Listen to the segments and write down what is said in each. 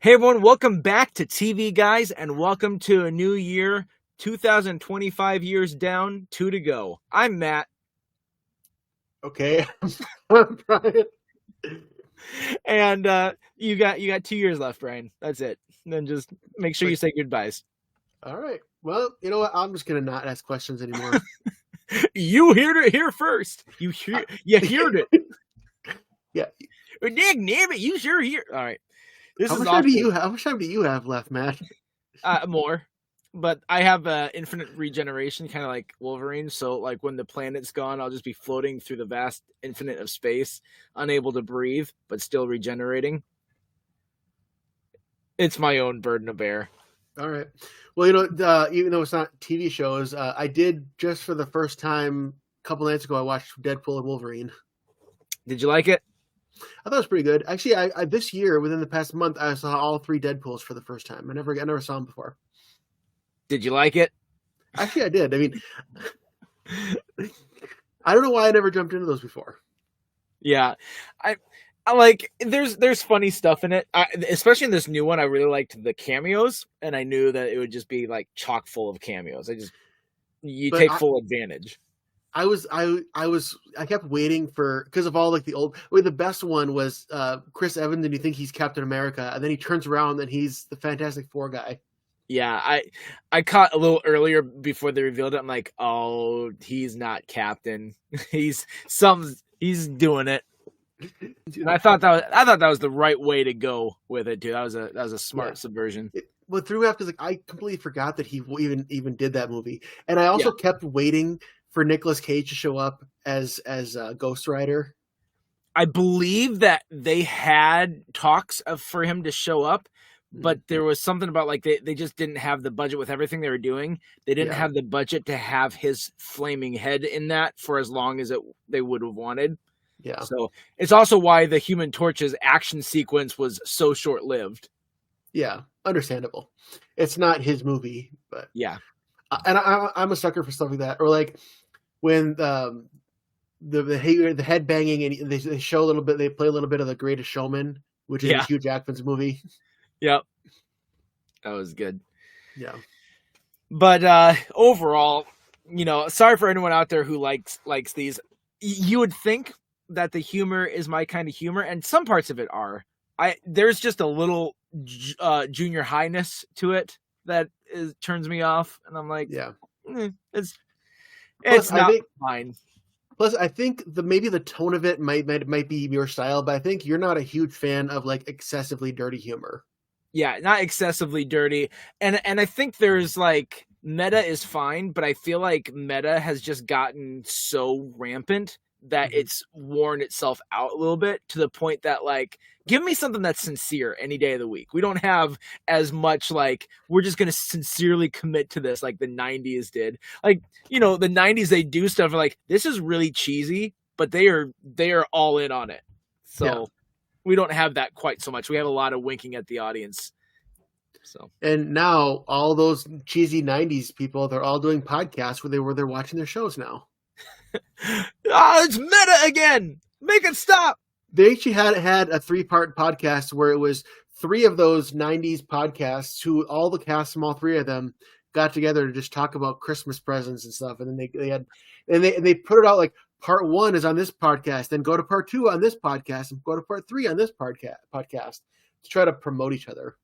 Hey everyone, welcome back to TV Guys and welcome to a new year, 2025 years down, 2 to go. I'm Matt. Okay, I'm Brian. And you got 2 years left, Brian. That's it. And then just make sure you Like, say goodbyes. all right. Well, you know what? I'm just gonna not ask questions anymore. You heard it here first. I, You heard it. yeah. Dig damn it, you sure hear. All right. This How is much time do awkward. you have? How much time do you have left, Matt? More. But I have infinite regeneration, kind of like Wolverine. So, like, when the planet's gone, I'll just be floating through the vast infinite of space, unable to breathe, but still regenerating. It's my own burden to bear. All right. Well, you know, even though it's not TV shows, I did just for the first time a couple nights ago. I watched Deadpool and Wolverine. Did you like it? I thought it was pretty good. Actually, I this year within the past month, I saw all three Deadpools for the first time. I never saw them before. Did you like it? Actually, I did. I mean, I don't know why I never jumped into those before. Yeah. I like there's funny stuff in it. Especially in this new one, I really liked the cameos, and I knew that it would just be like chock full of cameos. You But take full advantage. I kept waiting for because of all like the old. Wait, the best one was Chris Evans, and you think he's Captain America, and then he turns around and he's the Fantastic Four guy. Yeah, I caught a little earlier before they revealed it. I'm like, oh, he's not Captain. He's doing it. And I thought that was the right way to go with it, dude. That was a smart subversion. What threw me off because like I completely forgot that he even did that movie, and I also kept waiting for Nicolas Cage to show up as Ghost Rider. I believe that they had talks for him to show up, but there was something about like they just didn't have the budget with everything they were doing. They didn't have the budget to have his flaming head in that for as long as they would have wanted. Yeah. So it's also why the Human Torch's action sequence was so short lived. Yeah, understandable. It's not his movie, but yeah. And I'm a sucker for stuff like that, or like when the head banging and they show a little bit, they play a little bit of The Greatest Showman, which is Hugh Jackman's movie. Yep, that was good. Yeah, but overall, sorry for anyone out there who likes these. You would think that the humor is my kind of humor, and some parts of it are. There's just a little junior highness to it that turns me off, and I'm like, it's not fine. Plus, I think maybe the tone of it might be your style, but I think you're not a huge fan of like excessively dirty humor. Yeah, not excessively dirty, and I think there's like meta is fine, but I feel like meta has just gotten so rampant that it's worn itself out a little bit to the point that like give me something that's sincere any day of the week. We don't have as much like we're just going to sincerely commit to this like the 90s did. Like, the 90s they do stuff like this is really cheesy, but they are all in on it. So we don't have that quite so much. We have a lot of winking at the audience. So and now all those cheesy 90s people, they're all doing podcasts where they're watching their shows now. It's meta again. Make it stop. They actually had a 3-part podcast where it was 3 of those 90s podcasts who all the cast from all 3 of them got together to just talk about Christmas presents and stuff. And then they put it out like part 1 is on this podcast, then go to part 2 on this podcast, and go to part 3 on this podcast to try to promote each other.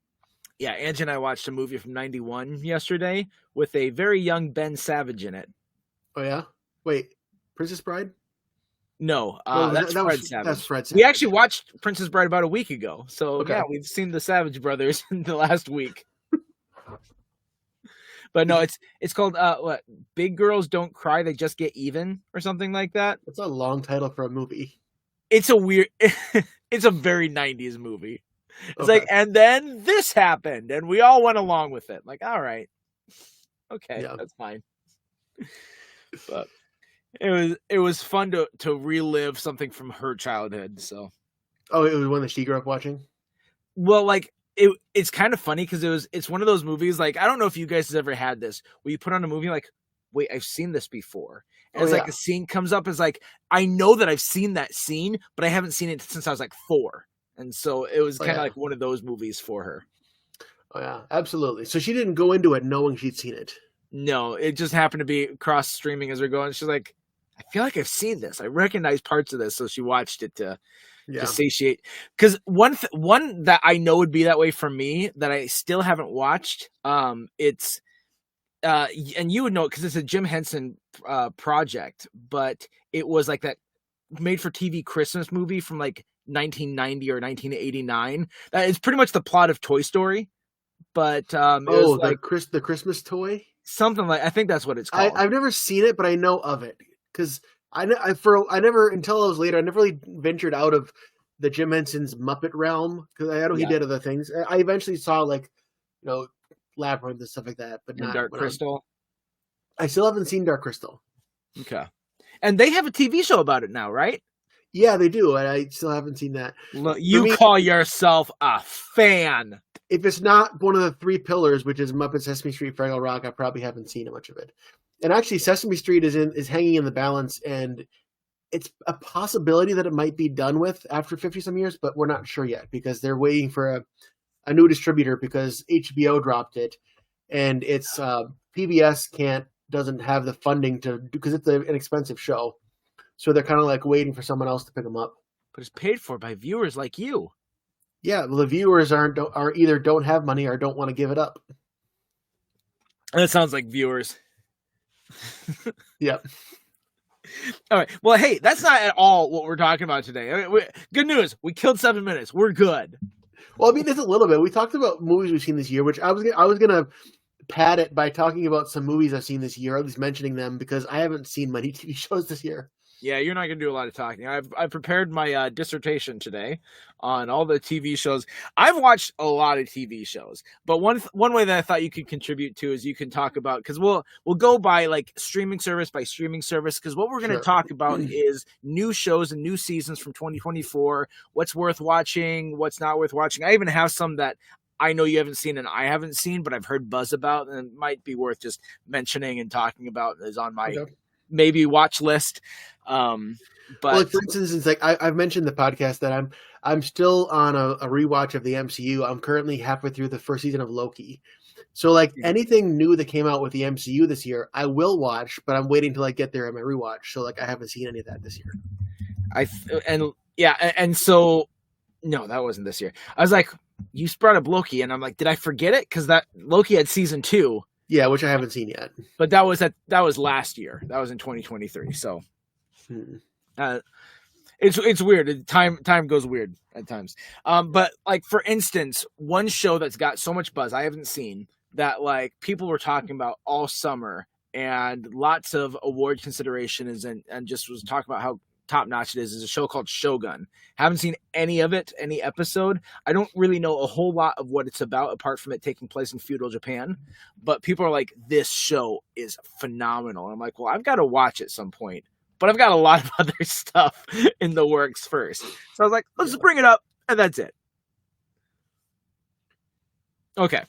Yeah, Angie and I watched a movie from 91 yesterday with a very young Ben Savage in it. Oh, yeah? Wait, Princess Bride? No, that's Fred Savage. That's Fred Savage. We actually watched Princess Bride about a week ago. So, yeah, we've seen the Savage brothers in the last week. But no, it's called what? Big Girls Don't Cry, They Just Get Even or something like that. It's a long title for a movie. It's a very 90s movie. It's like, and then this happened, and we all went along with it. Like, all right, okay, that's fine. But it was fun to relive something from her childhood. So, oh, it was one that she grew up watching. Well, like it's kind of funny because it's one of those movies. Like, I don't know if you guys have ever had this where you put on a movie like, wait, I've seen this before. And it's like a scene comes up. It's like I know that I've seen that scene, but I haven't seen it since I was like 4. And so it was Oh, kind of yeah. like one of those movies for her. Oh yeah, absolutely. So she didn't go into it knowing she'd seen it. No, it just happened to be cross streaming as we're going. She's like, I feel like I've seen this. I recognize parts of this. So she watched it to Yeah. satiate. Because one that I know would be that way for me that I still haven't watched. It's and you would know it because it's a Jim Henson project, but it was like that made for TV Christmas movie from like 1990 or 1989. That is pretty much the plot of Toy Story, but it was like the Christmas toy. something like, I think that's what it's called. I've never seen it, but I know of it because I never until I was later. I never really ventured out of the Jim Henson's Muppet realm because I know he did other things. I eventually saw like Labyrinth and stuff like that, but not Dark Crystal. I still haven't seen Dark Crystal. Okay, and they have a TV show about it now, right? Yeah, they do, and I still haven't seen that. Look, you call yourself a fan. If it's not one of the three pillars, which is Muppet, Sesame Street, Fraggle Rock, I probably haven't seen much of it. And actually, Sesame Street is hanging in the balance, and it's a possibility that it might be done with after 50-some years, but we're not sure yet because they're waiting for a new distributor because HBO dropped it, and it's PBS doesn't have the funding to because it's an expensive show, so they're kind of like waiting for someone else to pick them up. But it's paid for by viewers like you. Yeah, well, the viewers are either don't have money or don't want to give it up. That sounds like viewers. Yeah. All right. Well, hey, that's not at all what we're talking about today. I mean, good news. We killed 7 minutes. We're good. Well, I mean, it's a little bit. We talked about movies we've seen this year, which I was gonna pad it by talking about some movies I've seen this year, or at least mentioning them because I haven't seen many TV shows this year. Yeah, you're not going to do a lot of talking. I've prepared my dissertation today on all the TV shows. I've watched a lot of TV shows, but one way that I thought you could contribute to is you can talk about, because we'll go by like streaming service by streaming service, because what we're going to talk about is new shows and new seasons from 2024, what's worth watching, what's not worth watching. I even have some that I know you haven't seen and I haven't seen, but I've heard buzz about, and it might be worth just mentioning and talking about. Is on my maybe watch list. But like for instance, it's like I've mentioned the podcast that I'm still on a rewatch of the MCU. I'm currently halfway through the first season of Loki. So like anything new that came out with the MCU this year, I will watch, but I'm waiting till I get there in my rewatch. So like I haven't seen any of that this year. And so no, that wasn't this year. I was like, you brought up Loki, and I'm like, did I forget it? Because that Loki had season 2. Yeah, which I haven't seen yet. But that was last year. That was in 2023. So it's weird. Time goes weird at times. But like for instance, one show that's got so much buzz I haven't seen that like people were talking about all summer and lots of award consideration and just was talking about how top notch it is a show called Shogun. Haven't seen any of it, any episode. I don't really know a whole lot of what it's about apart from it taking place in feudal Japan, but people are like, this show is phenomenal. I'm like, well, I've got to watch at some point, but I've got a lot of other stuff in the works first. So I was like, let's just bring it up, and that's it. Okay.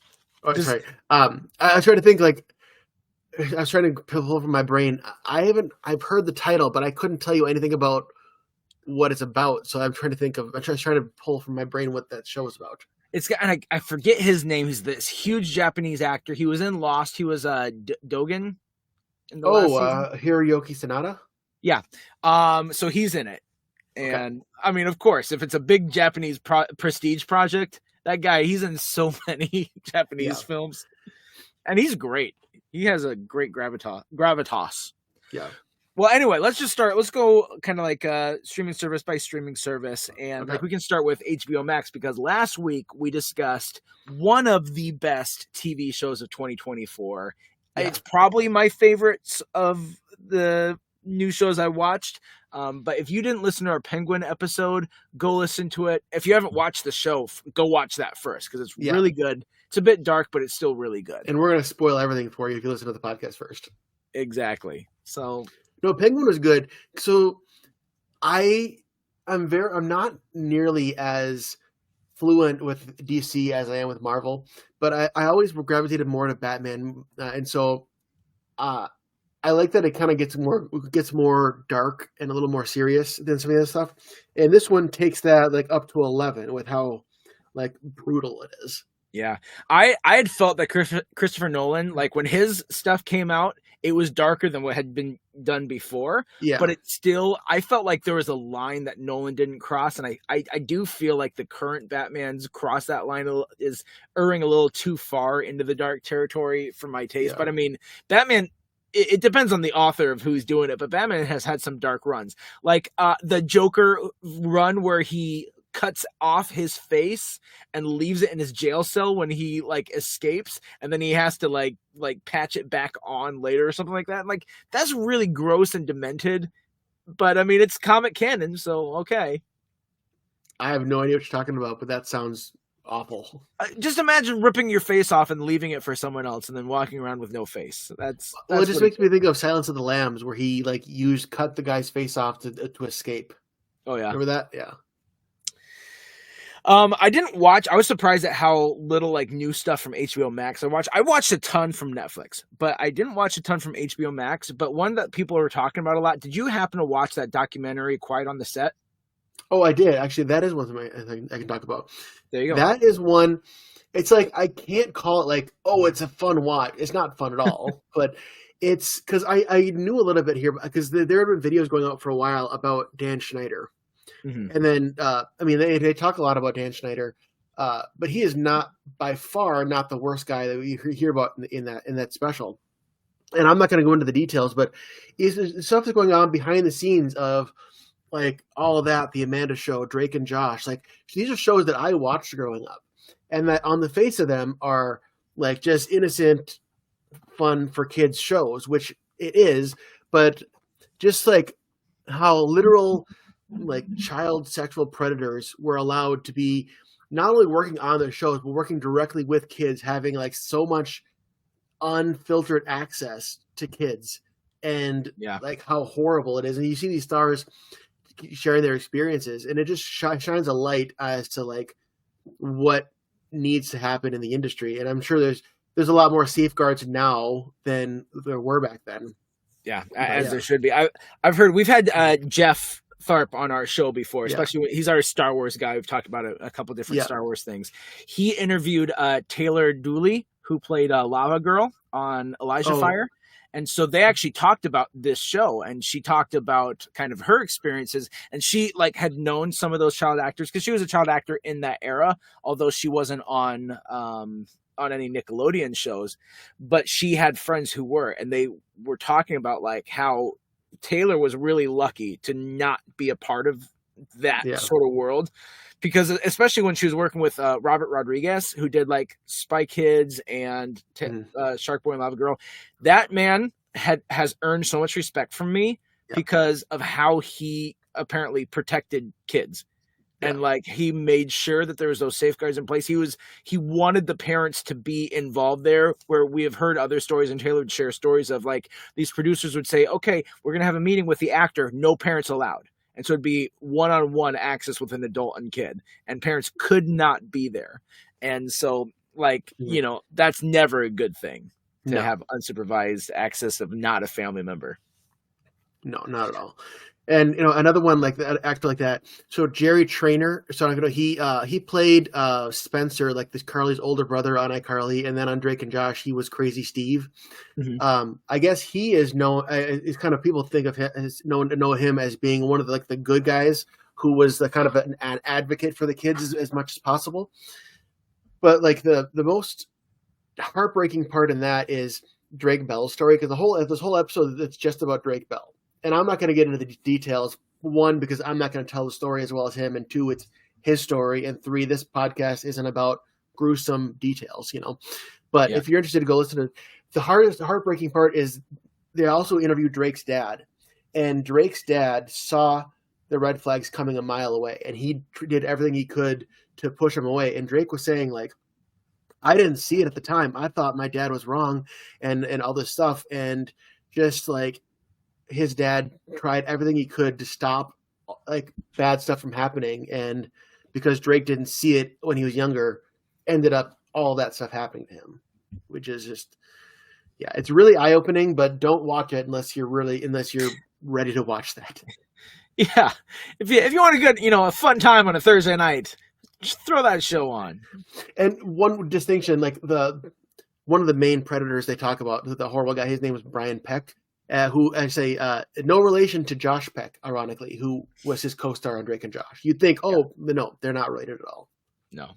Oh, sorry. I was trying to think like, I was trying to pull from my brain. I've heard the title, but I couldn't tell you anything about what it's about. So I'm trying to pull from my brain what that show is about. And I forget his name. He's this huge Japanese actor. He was in Lost. He was Dogen in the last season. Hiroyuki Sanada? Yeah. So he's in it. And I mean, of course, if it's a big Japanese prestige project, that guy, he's in so many Japanese films. And he's great. He has a great gravitas. Yeah. Well, anyway, let's just start. Let's go kind of like streaming service by streaming service. And like we can start with HBO Max because last week we discussed one of the best TV shows of 2024. Yeah. It's probably my favorites of the new shows I watched. But if you didn't listen to our Penguin episode, go listen to it. If you haven't watched the show, go watch that first because it's really good. It's a bit dark, but it's still really good. And we're going to spoil everything for you if you listen to the podcast first. Exactly. So no, Penguin was good. So I'm not nearly as fluent with DC as I am with Marvel, but I always gravitated more to Batman. And so I like that it kind of gets more dark and a little more serious than some of the other stuff. And this one takes that like up to 11 with how like brutal it is. Yeah. I had felt that Christopher Nolan, like when his stuff came out, it was darker than what had been done before, Yeah. but it still, I felt like there was a line that Nolan didn't cross. And I do feel like the current Batman's cross that line is erring a little too far into the dark territory for my taste. Yeah. But I mean, Batman, it depends on the author of who's doing it, but Batman has had some dark runs. Like the Joker run where he cuts off his face and leaves it in his jail cell when he like escapes, and then he has to like patch it back on later or something like that. Like that's really gross and demented, but I mean it's comic canon, so okay. I have no idea what you're talking about, but that sounds awful. Just imagine ripping your face off and leaving it for someone else and then walking around with no face. That's Well, it just makes me think of Silence of the Lambs, where he like cut the guy's face off to escape. Oh yeah. Remember that? Yeah. I didn't watch. I was surprised at how little like new stuff from HBO Max I watched a ton from Netflix, but I didn't watch a ton from HBO Max. But one that people were talking about a lot. Did you happen to watch that documentary, Quiet on the Set? Oh, I did. Actually, that is one I can talk about. There you go. That is one. It's like I can't call it like, oh, it's a fun watch. It's not fun at all. But it's because I knew a little bit here because there had been videos going out for a while about Dan Schneider. Mm-hmm. And then, I mean, they talk a lot about Dan Schneider, but he is not by far not the worst guy that we hear about in that special. And I'm not going to go into the details, but stuff that's going on behind the scenes of like all of that, the Amanda Show, Drake and Josh, like these are shows that I watched growing up, and that on the face of them are like just innocent, fun for kids shows, which it is, but just like how literal like child sexual predators were allowed to be not only working on their shows but working directly with kids, having like so much unfiltered access to kids, and like how horrible it is. And you see these stars sharing their experiences, and it just shines a light as to like what needs to happen in the industry. And I'm sure there's a lot more safeguards now than there were back then. Yeah, as there should be. I've heard we've had Jeff Tharp on our show before, especially when he's our Star Wars guy. We've talked about a couple different Star Wars things. He interviewed Taylor Dooley, who played Lava Girl on Elijah Fire. And so they actually talked about this show, and she talked about kind of her experiences, and she like had known some of those child actors because she was a child actor in that era, although she wasn't on any Nickelodeon shows, but she had friends who were, and they were talking about like how Taylor was really lucky to not be a part of that sort of world, because especially when she was working with Robert Rodriguez, who did like Spy Kids and Shark Boy and Lava Girl. That man has earned so much respect from me because of how he apparently protected kids. And like he made sure that there was those safeguards in place. He wanted the parents to be involved there, where we have heard other stories, and Taylor would share stories of like these producers would say, okay, we're going to have a meeting with the actor, no parents allowed. And so it'd be one-on-one access with an adult and kid, and parents could not be there. And so like, you know, that's never a good thing to have unsupervised access of not a family member. No, not at all. And you know, another one like that, actor like that. So Jerry Trainer. So he played Spencer, like this Carly's older brother on iCarly, and then on Drake and Josh, he was Crazy Steve. Mm-hmm. I guess he is known. Is kind of people think of him as known to know him as being one of the good guys who was the kind of an advocate for the kids as much as possible. But like the most heartbreaking part in that is Drake Bell's story, because this whole episode that's just about Drake Bell. And I'm not going to get into the details, one, because I'm not going to tell the story as well as him, and two, it's his story, and three, this podcast isn't about gruesome details, you know. But if you're interested to go listen to the heartbreaking part is they also interviewed Drake's dad, and Drake's dad saw the red flags coming a mile away, and he did everything he could to push them away. And Drake was saying, like, I didn't see it at the time. I thought my dad was wrong and all this stuff. And just like his dad tried everything he could to stop like bad stuff from happening. And because Drake didn't see it when he was younger, ended up all that stuff happening to him, which is just, Yeah, it's really eye opening, but don't watch it unless you're ready to watch that. Yeah, if you want a good, a fun time on a Thursday night, just throw that show on. And one distinction, like one of the main predators they talk about, the horrible guy, his name was Brian Peck, who I say no relation to Josh Peck, ironically, who was his co-star on Drake and Josh. You'd think, no, they're not related at all. No.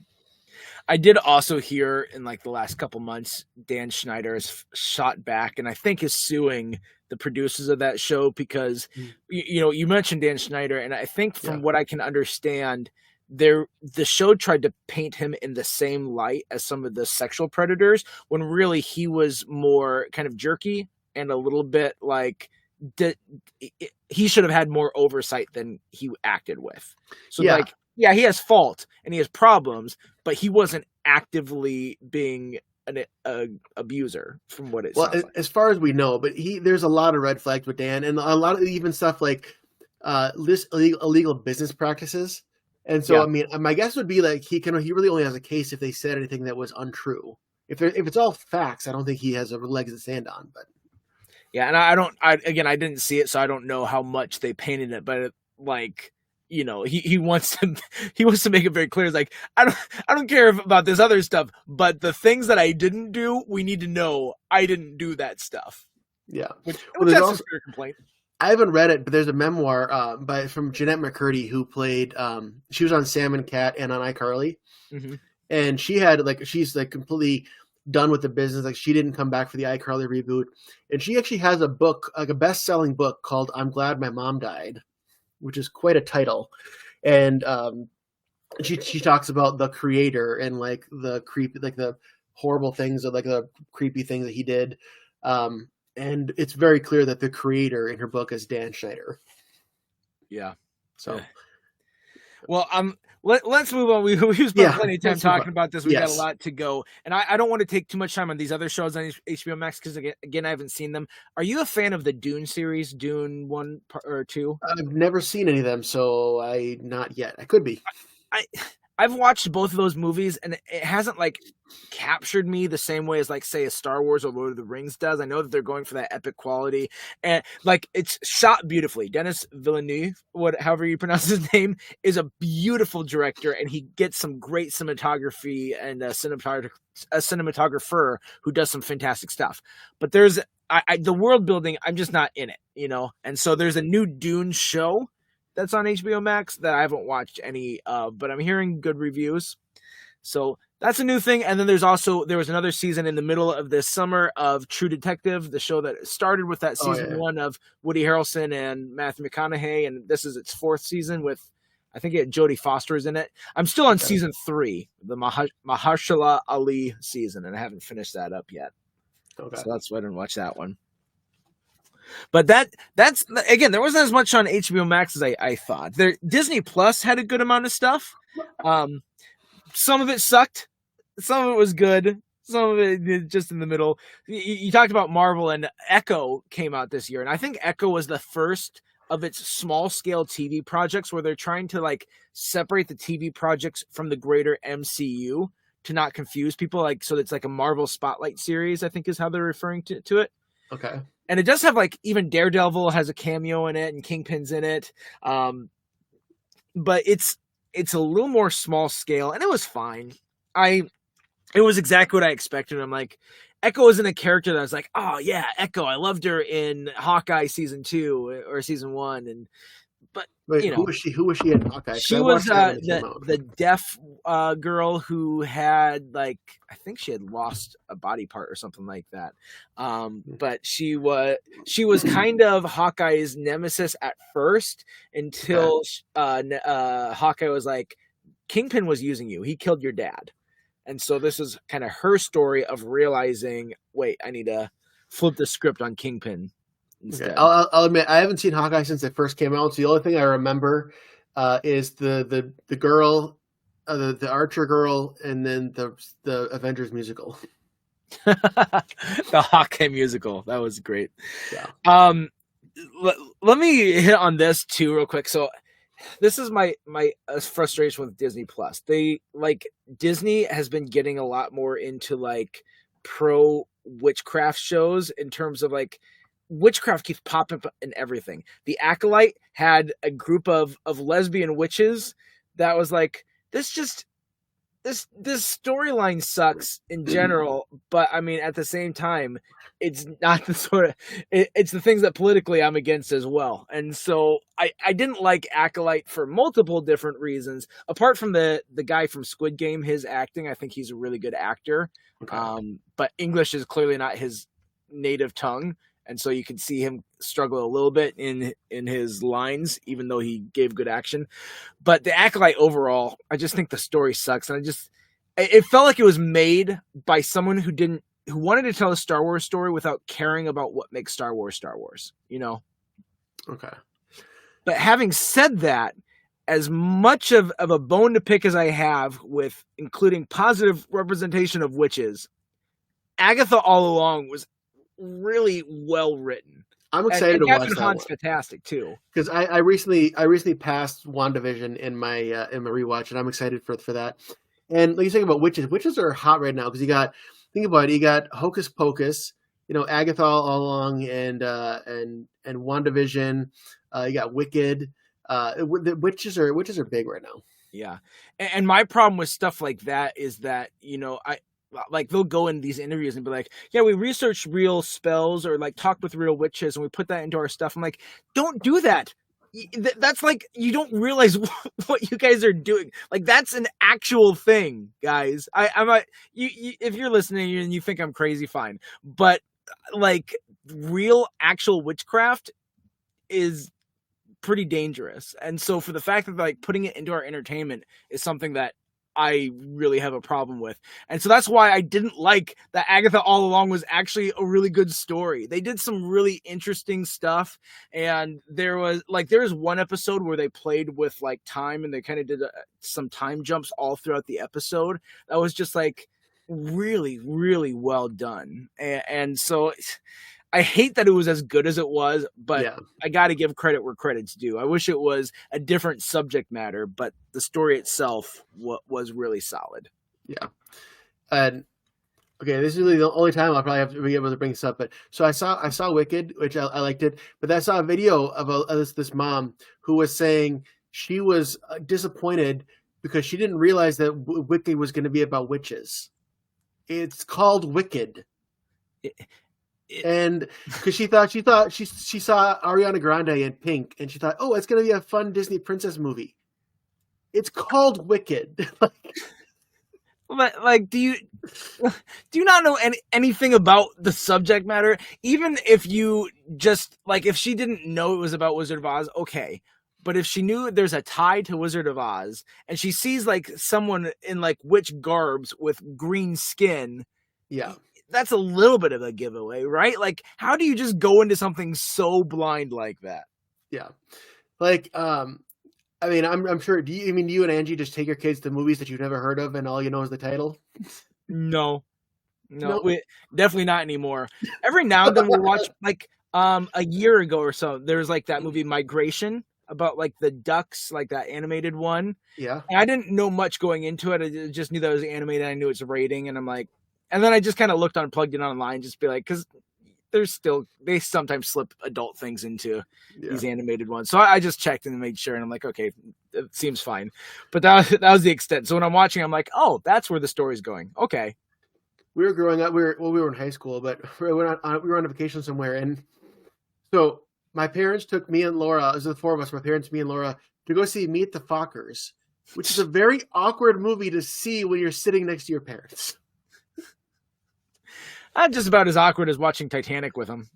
I did also hear in like the last couple months, Dan Schneider has shot back and I think is suing the producers of that show because, you mentioned Dan Schneider, and I think from what I can understand, the show tried to paint him in the same light as some of the sexual predators when really he was more kind of jerky and a little bit like he should have had more oversight than he acted with. So he has fault and he has problems, but he wasn't actively being an abuser from what it sounds like. As far as we know, but there's a lot of red flags with Dan, and a lot of even stuff like this illegal business practices. And so, I mean, my guess would be like he really only has a case if they said anything that was untrue. If it's all facts, I don't think he has a leg to stand on. But yeah, and I didn't see it, so I don't know how much they painted it, but he wants to make it very clear. It's like, I don't care about this other stuff, but the things that I didn't do, we need to know I didn't do that stuff. Yeah. Which that's also a fair complaint. I haven't read it, but there's a memoir from Jeanette McCurdy who played, she was on Sam and Cat and on iCarly. Mm-hmm. And she's completely done with the business. Like, she didn't come back for the iCarly reboot. And she actually has a book, like a best-selling book called I'm Glad My Mom Died, which is quite a title. And she talks about the creator and like the creepy, like the horrible things, or like the creepy things that he did. And it's very clear that the creator in her book is Dan Schneider. Yeah. So, well, let's move on. We've spent plenty of time talking about this. We got a lot to go, and I don't want to take too much time on these other shows on HBO Max because again, I haven't seen them. Are you a fan of the Dune series, Dune 1 or 2? I've never seen any of them, so not yet. I could be. I've watched both of those movies, and it hasn't like captured me the same way as like say a Star Wars or Lord of the Rings does. I know that they're going for that epic quality, and like it's shot beautifully. Denis Villeneuve, however you pronounce his name, is a beautiful director, and he gets some great cinematography and a cinematographer who does some fantastic stuff. But there's the world building, I'm just not in it, and so there's a new Dune show that's on HBO Max that I haven't watched any of, but I'm hearing good reviews. So that's a new thing. And then there was another season in the middle of this summer of True Detective, the show that started with that season 1 of Woody Harrelson and Matthew McConaughey. And this is its 4th season with, I think Jodie Foster is in it. I'm still on season 3, the Mahershala Ali season, and I haven't finished that up yet. Okay. So that's why I didn't watch that one. But that's again, there wasn't as much on HBO Max as I thought. Disney Plus had a good amount of stuff. Some of it sucked. Some of it was good. Some of it just in the middle. You talked about Marvel, and Echo came out this year. And I think Echo was the first of its small scale TV projects where they're trying to like separate the TV projects from the greater MCU to not confuse people. Like, so it's like a Marvel Spotlight series, I think is how they're referring to it. Okay. And it does have like even Daredevil has a cameo in it and Kingpin's in it. But it's a little more small scale, and it was fine. It was exactly what I expected. I'm like, Echo isn't a character that I was like, oh yeah, Echo. I loved her in Hawkeye season 2 or season 1. But wait, who was she in Hawkeye? She was the deaf girl who had like, I think she had lost a body part or something like that. But she was kind of Hawkeye's nemesis at first until Hawkeye was like, Kingpin was using you. He killed your dad. And so this is kind of her story of realizing, wait, I need to flip the script on Kingpin. Okay. I'll admit I haven't seen Hawkeye since it first came out. So the only thing I remember is the girl, the Archer girl, and then the Avengers musical. The Hawkeye musical, that was great. Yeah. Let me hit on this too real quick. So this is my frustration with Disney Plus. Disney has been getting a lot more into like pro witchcraft shows in terms of like witchcraft keeps popping up in everything. The Acolyte had a group of lesbian witches that was like, this storyline sucks in general, but I mean at the same time it's not the sort of it's the things that politically I'm against as well. And so I didn't like Acolyte for multiple different reasons. Apart from the guy from Squid Game, his acting, I think he's a really good actor. Okay. But English is clearly not his native tongue. And so you can see him struggle a little bit in his lines, even though he gave good action. But the Acolyte overall, I just think the story sucks. And it felt like it was made by someone who wanted to tell a Star Wars story without caring about what makes Star Wars, you know? Okay. But having said that, as much of a bone to pick as I have with including positive representation of witches, Agatha All Along was really well written. I'm excited to watch that Hahn's fantastic too. Because I recently passed WandaVision in my rewatch, and I'm excited for that. And like you think about witches, witches are hot right now because think about it, you got Hocus Pocus, Agatha All Along, and WandaVision. You got Wicked. The witches are big right now. Yeah, and my problem with stuff like that is that like they'll go in these interviews and be like, yeah, we researched real spells or like talked with real witches and we put that into our stuff. I'm like, don't do that. That's like, you don't realize what you guys are doing. Like that's an actual thing, guys. If you're listening and you think I'm crazy, fine. But like real actual witchcraft is pretty dangerous. And so for the fact that like putting it into our entertainment is something that I really have a problem with. And so that's why I didn't like that Agatha All Along was actually a really good story. They did some really interesting stuff. And there was one episode where they played with like time and they kind of did some time jumps all throughout the episode. That was just like really, really well done. And so I hate that it was as good as it was, but yeah. I got to give credit where credit's due. I wish it was a different subject matter, but the story itself was really solid. Yeah. And okay, this is really the only time I'll probably have to be able to bring this up. But so I saw Wicked, which I liked it, but I saw a video of this mom who was saying she was disappointed because she didn't realize that Wicked was going to be about witches. It's called Wicked. And because she saw Ariana Grande in Pink, and she thought, oh, it's going to be a fun Disney princess movie. It's called Wicked. Like, do you not know anything about the subject matter? Even if you just like, if she didn't know it was about Wizard of Oz, okay. But if she knew there's a tie to Wizard of Oz, and she sees like someone in like witch garbs with green skin, yeah. That's a little bit of a giveaway, right? Like, how do you just go into something so blind like that? Yeah. Like, I mean, I'm sure, do you and Angie just take your kids to movies that you've never heard of and all you know is the title? No, definitely not anymore. Every now and then we'll watch, like, a year ago or so, there was like that movie Migration about like the ducks, like that animated one. Yeah. And I didn't know much going into it. I just knew that it was animated. I knew its rating, and I'm like, and then I just kind of plugged it online, just be like, because they sometimes slip adult things into these animated ones. So I just checked and made sure, and I'm like, okay, it seems fine. But that was the extent. So when I'm watching, I'm like, oh, that's where the story's going. Okay. We were growing up. We were in high school, but we were on a vacation somewhere, and so my parents took me and Laura. It was the four of us. My parents, me and Laura, to go see Meet the Fockers, which is a very awkward movie to see when you're sitting next to your parents. Not just about as awkward as watching Titanic with them.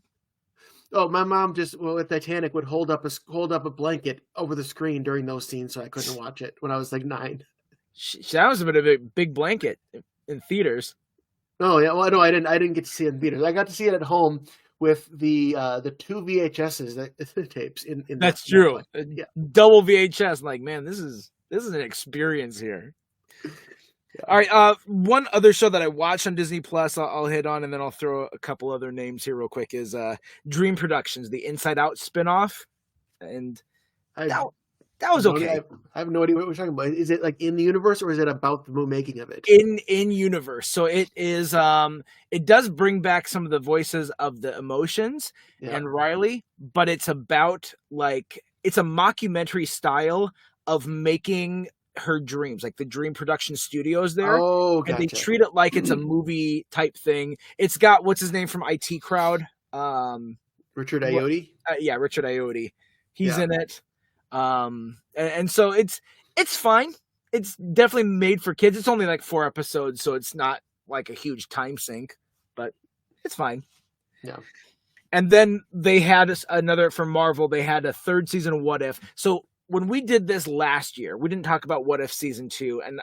Oh, my mom with Titanic would hold up a blanket over the screen during those scenes, so I couldn't watch it when I was like 9. That was a bit of a big blanket in theaters. Oh yeah, well no, I didn't get to see it in theaters. I got to see it at home with the 2 VHSs tapes in That's true. Yeah. Double VHS. Like, man, this is an experience here. Yeah. All right. One other show that I watched on Disney Plus, I'll hit on, and then I'll throw a couple other names here real quick. Is Dream Productions, the Inside Out spinoff, and That was okay. I have no idea what we're talking about. Is it like in the universe or is it about the making of it? In universe. So it is it does bring back some of the voices of the emotions and Riley, but it's about like it's a mockumentary style of making her dreams, like the Dream Production Studios there. Oh, and they gotcha. treat it like it's a movie type thing. It's got what's his name from IT Crowd? Richard Ayoade? Yeah, Richard Ayoade. He's in it. And so it's fine. It's definitely made for kids. It's only like 4 episodes, so it's not like a huge time sink, but it's fine. Yeah. And then they had another from Marvel. They had a 3rd season of What If. So when we did this last year, we didn't talk about What If season 2, and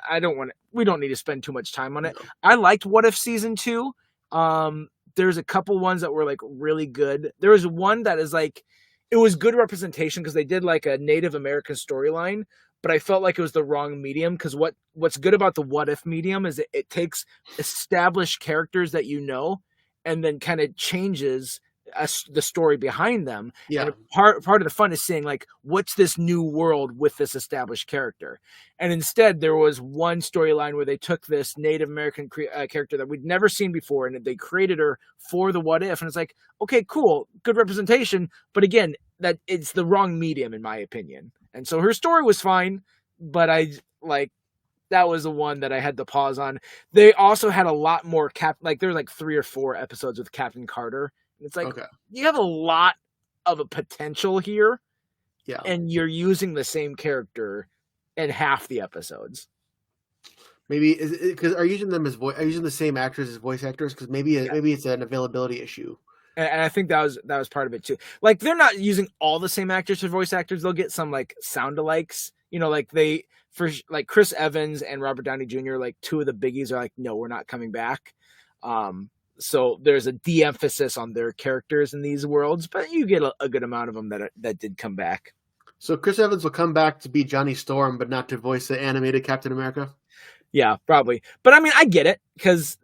we don't need to spend too much time on it. No. I liked What If season 2. There's a couple ones that were like really good. There was one that is like, it was good representation because they did like a Native American storyline, but I felt like it was the wrong medium because what's good about the What If medium is it takes established characters that you know and then kind of changes the story behind them. Yeah. And part of the fun is seeing like, what's this new world with this established character? And instead there was one storyline where they took this Native American character that we'd never seen before and they created her for the What If. And it's like, okay, cool, good representation. But again, that it's the wrong medium in my opinion. And so her story was fine, but that was the one that I had to pause on. They also had a lot more like there were like 3 or 4 episodes with Captain Carter. It's like, you have a lot of a potential here. Yeah. And you're using the same character in half the episodes. Maybe because are you using them as are you using the same actors as voice actors? Because maybe it's an availability issue. And I think that was part of it too. Like they're not using all the same actors for voice actors. They'll get some like sound alikes. You know, like for Chris Evans and Robert Downey Jr. Like 2 of the biggies are like, no, we're not coming back. So there's a de-emphasis on their characters in these worlds, but you get a good amount of them that did come back. So Chris Evans will come back to be Johnny Storm, but not to voice the animated Captain America? Yeah, probably. But I mean, I get it, because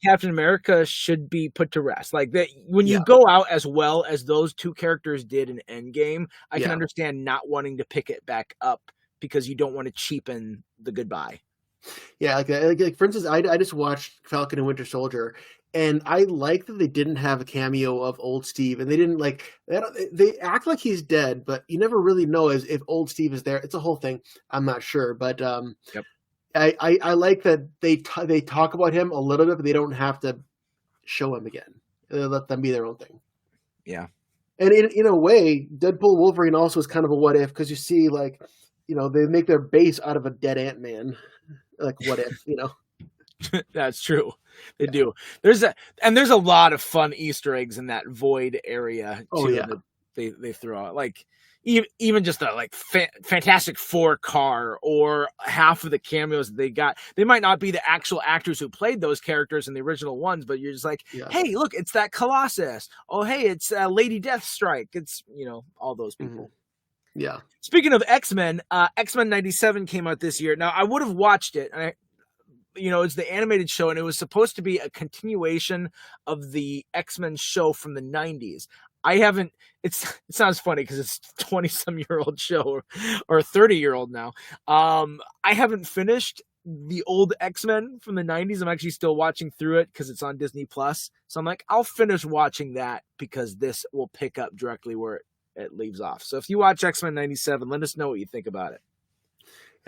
Captain America should be put to rest. Like that, when you go out as well as those 2 characters did in Endgame, I can understand not wanting to pick it back up because you don't want to cheapen the goodbye. Yeah, like for instance, I just watched Falcon and Winter Soldier, and I like that they didn't have a cameo of old Steve, and they didn't they act like he's dead, but you never really know if old Steve is there. It's a whole thing. I'm not sure, but I like that they talk about him a little bit, but they don't have to show him again. They let them be their own thing. Yeah, and in a way, Deadpool Wolverine also is kind of a what if, because you see they make their base out of a dead Ant-Man. Like what if, That's true. They do. There's a lot of fun Easter eggs in that void area too. That they throw out, like even just a Fantastic Four car, or half of the cameos that they got. They might not be the actual actors who played those characters in the original ones, but you're just like, hey, look, it's that Colossus. Oh, hey, it's Lady Deathstrike. It's all those people. Mm-hmm. Yeah. Speaking of X-Men, X-Men 97 came out this year. Now, I would have watched it. It's the animated show, and it was supposed to be a continuation of the X-Men show from the 90s. I haven't. It sounds funny because it's a 20-some-year-old show or a 30-year-old now. I haven't finished the old X-Men from the 90s. I'm actually still watching through it because it's on Disney Plus. So I'm like, I'll finish watching that because this will pick up directly where it leaves off. So if you watch X-Men 97, let us know what you think about it.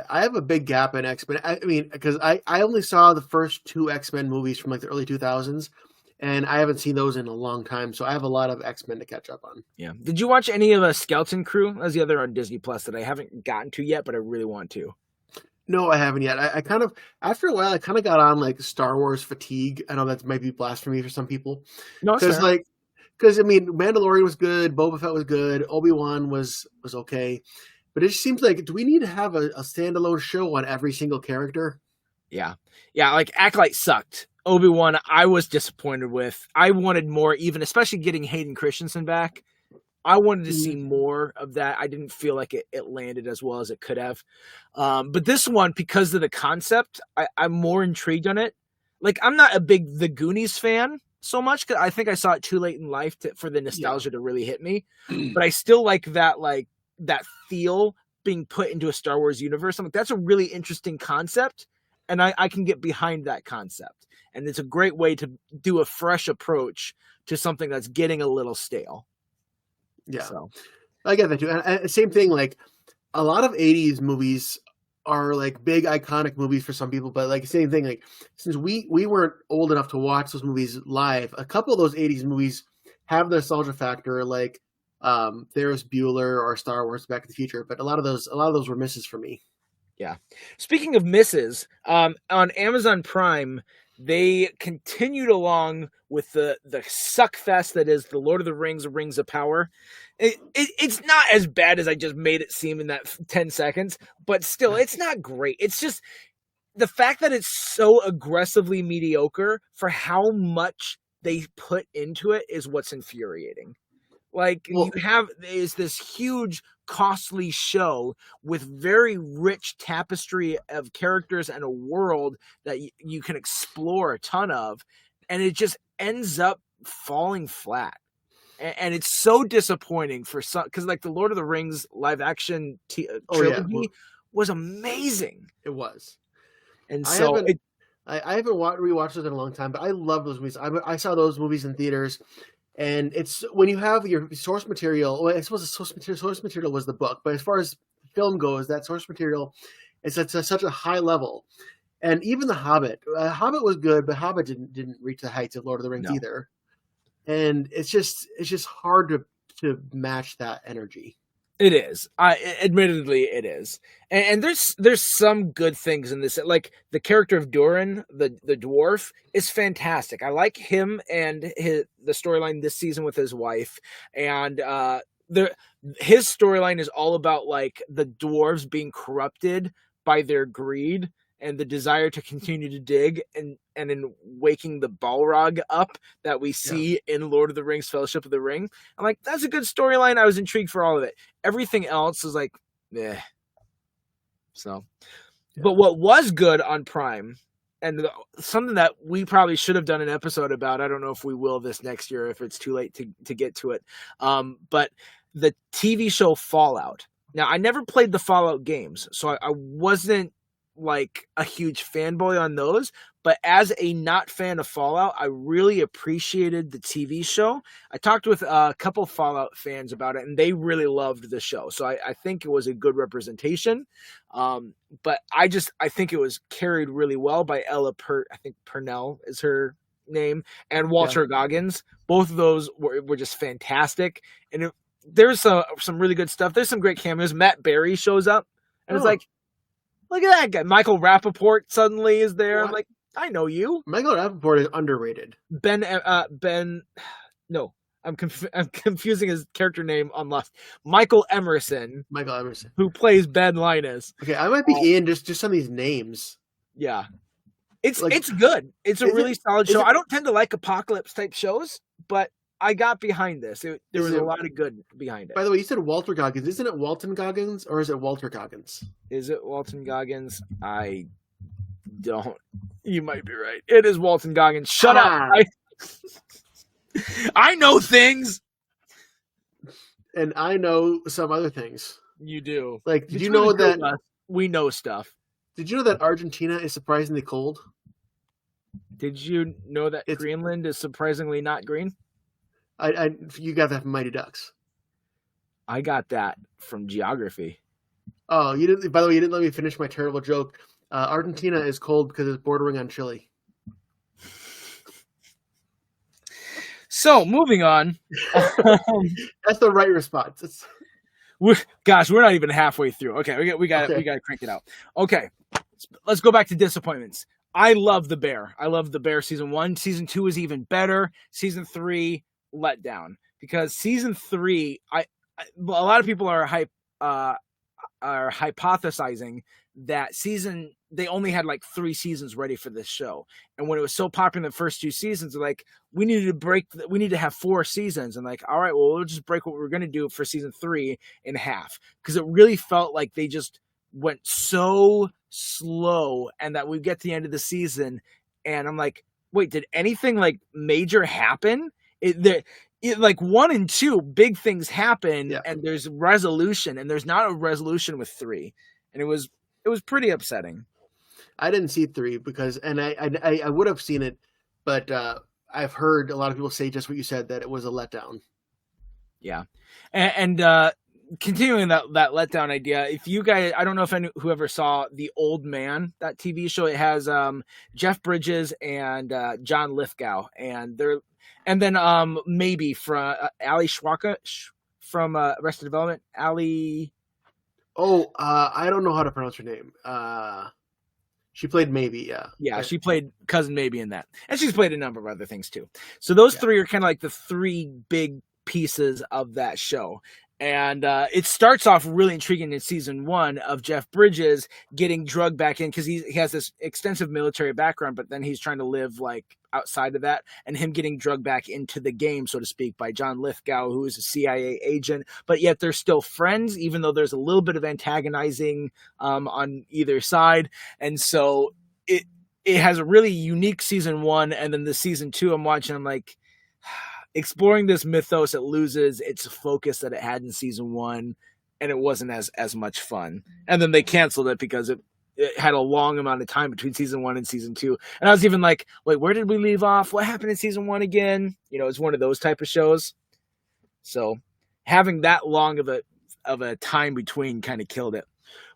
I have a big gap in X-Men. I mean, because I only saw the first 2 X-Men movies from the early 2000s, and I haven't seen those in a long time. So I have a lot of X-Men to catch up on. Yeah. Did you watch any of Skeleton Crew? That's the other on Disney Plus that I haven't gotten to yet, but I really want to. No, I haven't yet. I kind of, after a while, I kind of got on Star Wars fatigue. I know that might be blasphemy for some people. No, because I mean, Mandalorian was good, Boba Fett was good, Obi-Wan was okay, but it just seems like, do we need to have a standalone show on every single character? Yeah, Acolyte sucked. Obi-Wan, I was disappointed with. I wanted more, especially getting Hayden Christensen back. I wanted to see more of that. I didn't feel like it landed as well as it could have. But this one, because of the concept, I'm more intrigued on it. I'm not a big The Goonies fan so much, because I think I saw it too late in life for the nostalgia to really hit me. But I still like that feel being put into a Star Wars universe. I'm like, that's a really interesting concept, and I can get behind that concept. And it's a great way to do a fresh approach to something that's getting a little stale. Yeah, so I get that too. And same thing, like a lot of 80s movies are like big iconic movies for some people, but like same thing, like since we weren't old enough to watch those movies live, a couple of those 80s movies have the nostalgia factor, like Ferris Bueller or Star Wars Back to the Future, but a lot of those were misses for me. Yeah. Speaking of misses, on Amazon Prime, they continued along with the suck fest that is the Lord of the Rings, Rings of Power. It's not as bad as I just made it seem in that 10 seconds, but still, it's not great. It's just the fact that it's so aggressively mediocre for how much they put into it is what's infuriating. Like, you have is this huge, costly show with very rich tapestry of characters and a world that you can explore a ton of, and it just ends up falling flat. And it's so disappointing for some, because like the Lord of the Rings live action trilogy was amazing. It was. And so I haven't rewatched it in a long time, but I love those movies. I saw those movies in theaters. And it's when you have your source material. Well, I suppose the source material was the book, but as far as film goes, that source material is at such a high level. And even The Hobbit, Hobbit was good, but Hobbit didn't reach the heights of Lord of the Rings either. And it's just hard to match that energy. It is. Admittedly, it is. And there's some good things in this. Like the character of Durin, the dwarf, is fantastic. I like him and the storyline this season with his wife. And his storyline is all about like the dwarves being corrupted by their greed and the desire to continue to dig, and in waking the Balrog up that we see in Lord of the Rings, Fellowship of the Ring. I'm like, that's a good storyline. I was intrigued for all of it. Everything else is like, eh. So, but what was good on Prime, and something that we probably should have done an episode about, I don't know if we will this next year, if it's too late to get to it, but the TV show Fallout. Now, I never played the Fallout games, so I wasn't like a huge fanboy on those, but as a not fan of Fallout, I really appreciated the TV show. I talked with a couple Fallout fans about it, and they really loved the show. So I think it was a good representation. But I think it was carried really well by Ella I think Purnell is her name, and Walter Goggins. Both of those were just fantastic. And there's some really good stuff. There's some great cameos. Matt Berry shows up, and it's like, look at that guy. Michael Rappaport suddenly is there. What? I'm like, I know you. Michael Rappaport is underrated. No, I'm confusing his character name on Lost. Michael Emerson. Who plays Ben Linus. Okay, I might be Ian just some of these names. Yeah. It's good. It's a really solid show. I don't tend to like apocalypse type shows, but I got behind this. There was a lot of good behind it. By the way, you said Walter Goggins. Isn't it Walton Goggins or is it Walter Goggins? Is it Walton Goggins? I don't. You might be right. It is Walton Goggins. Shut up. I know things. And I know some other things. You do. Like, did you know that we know stuff? Did you know that Argentina is surprisingly cold? Did you know that Greenland is surprisingly not green? You got that from Mighty Ducks. I got that from geography. Oh, you didn't. By the way, you didn't let me finish my terrible joke. Argentina is cold because it's bordering on Chile. So, moving on. That's the right response. We're not even halfway through. Okay, we got to crank it out. Okay, let's go back to disappointments. I love The Bear. I love The Bear season 1. Season 2 is even better. Season 3 let down because season 3, a lot of people are hypothesizing that they only had like 3 seasons ready for this show, and when it was so popular in the first 2 seasons, they're like, we need to have 4 seasons, and like, all right, well, we'll just break what we're going to do for season 3 in half, because it really felt like they just went so slow, and that we get to the end of the season and I'm like, wait, did anything like major happen? like 1 and 2, big things happen, Yeah. and there's resolution, and there's not a resolution with 3, and it was pretty upsetting. I didn't see 3 because, and I would have seen it, but I've heard a lot of people say just what you said, that it was a letdown. Yeah, and continuing that letdown idea, if you guys, I don't know if whoever saw The Old Man, that TV show, it has Jeff Bridges and John Lithgow, and then maybe from Ali Schwaka from Arrested Development, Ali. Oh, I don't know how to pronounce her name. She played Maybe, yeah. Yeah, she played Cousin Maybe in that, and she's played a number of other things too. So those 3 are kind of like the 3 big pieces of that show. And it starts off really intriguing in season 1 of Jeff Bridges getting drugged back in, because he has this extensive military background, but then he's trying to live like outside of that, and him getting drugged back into the game, so to speak, by John Lithgow, who is a CIA agent, but yet they're still friends, even though there's a little bit of antagonizing on either side. And so it has a really unique season 1, and then the season 2 I'm watching, I'm like, exploring this mythos, it loses its focus that it had in season 1, and it wasn't as much fun. And then they canceled it because it had a long amount of time between season 1 and season 2. And I was even like, wait, where did we leave off? What happened in season 1 again? It's one of those type of shows. So having that long of a time between kind of killed it.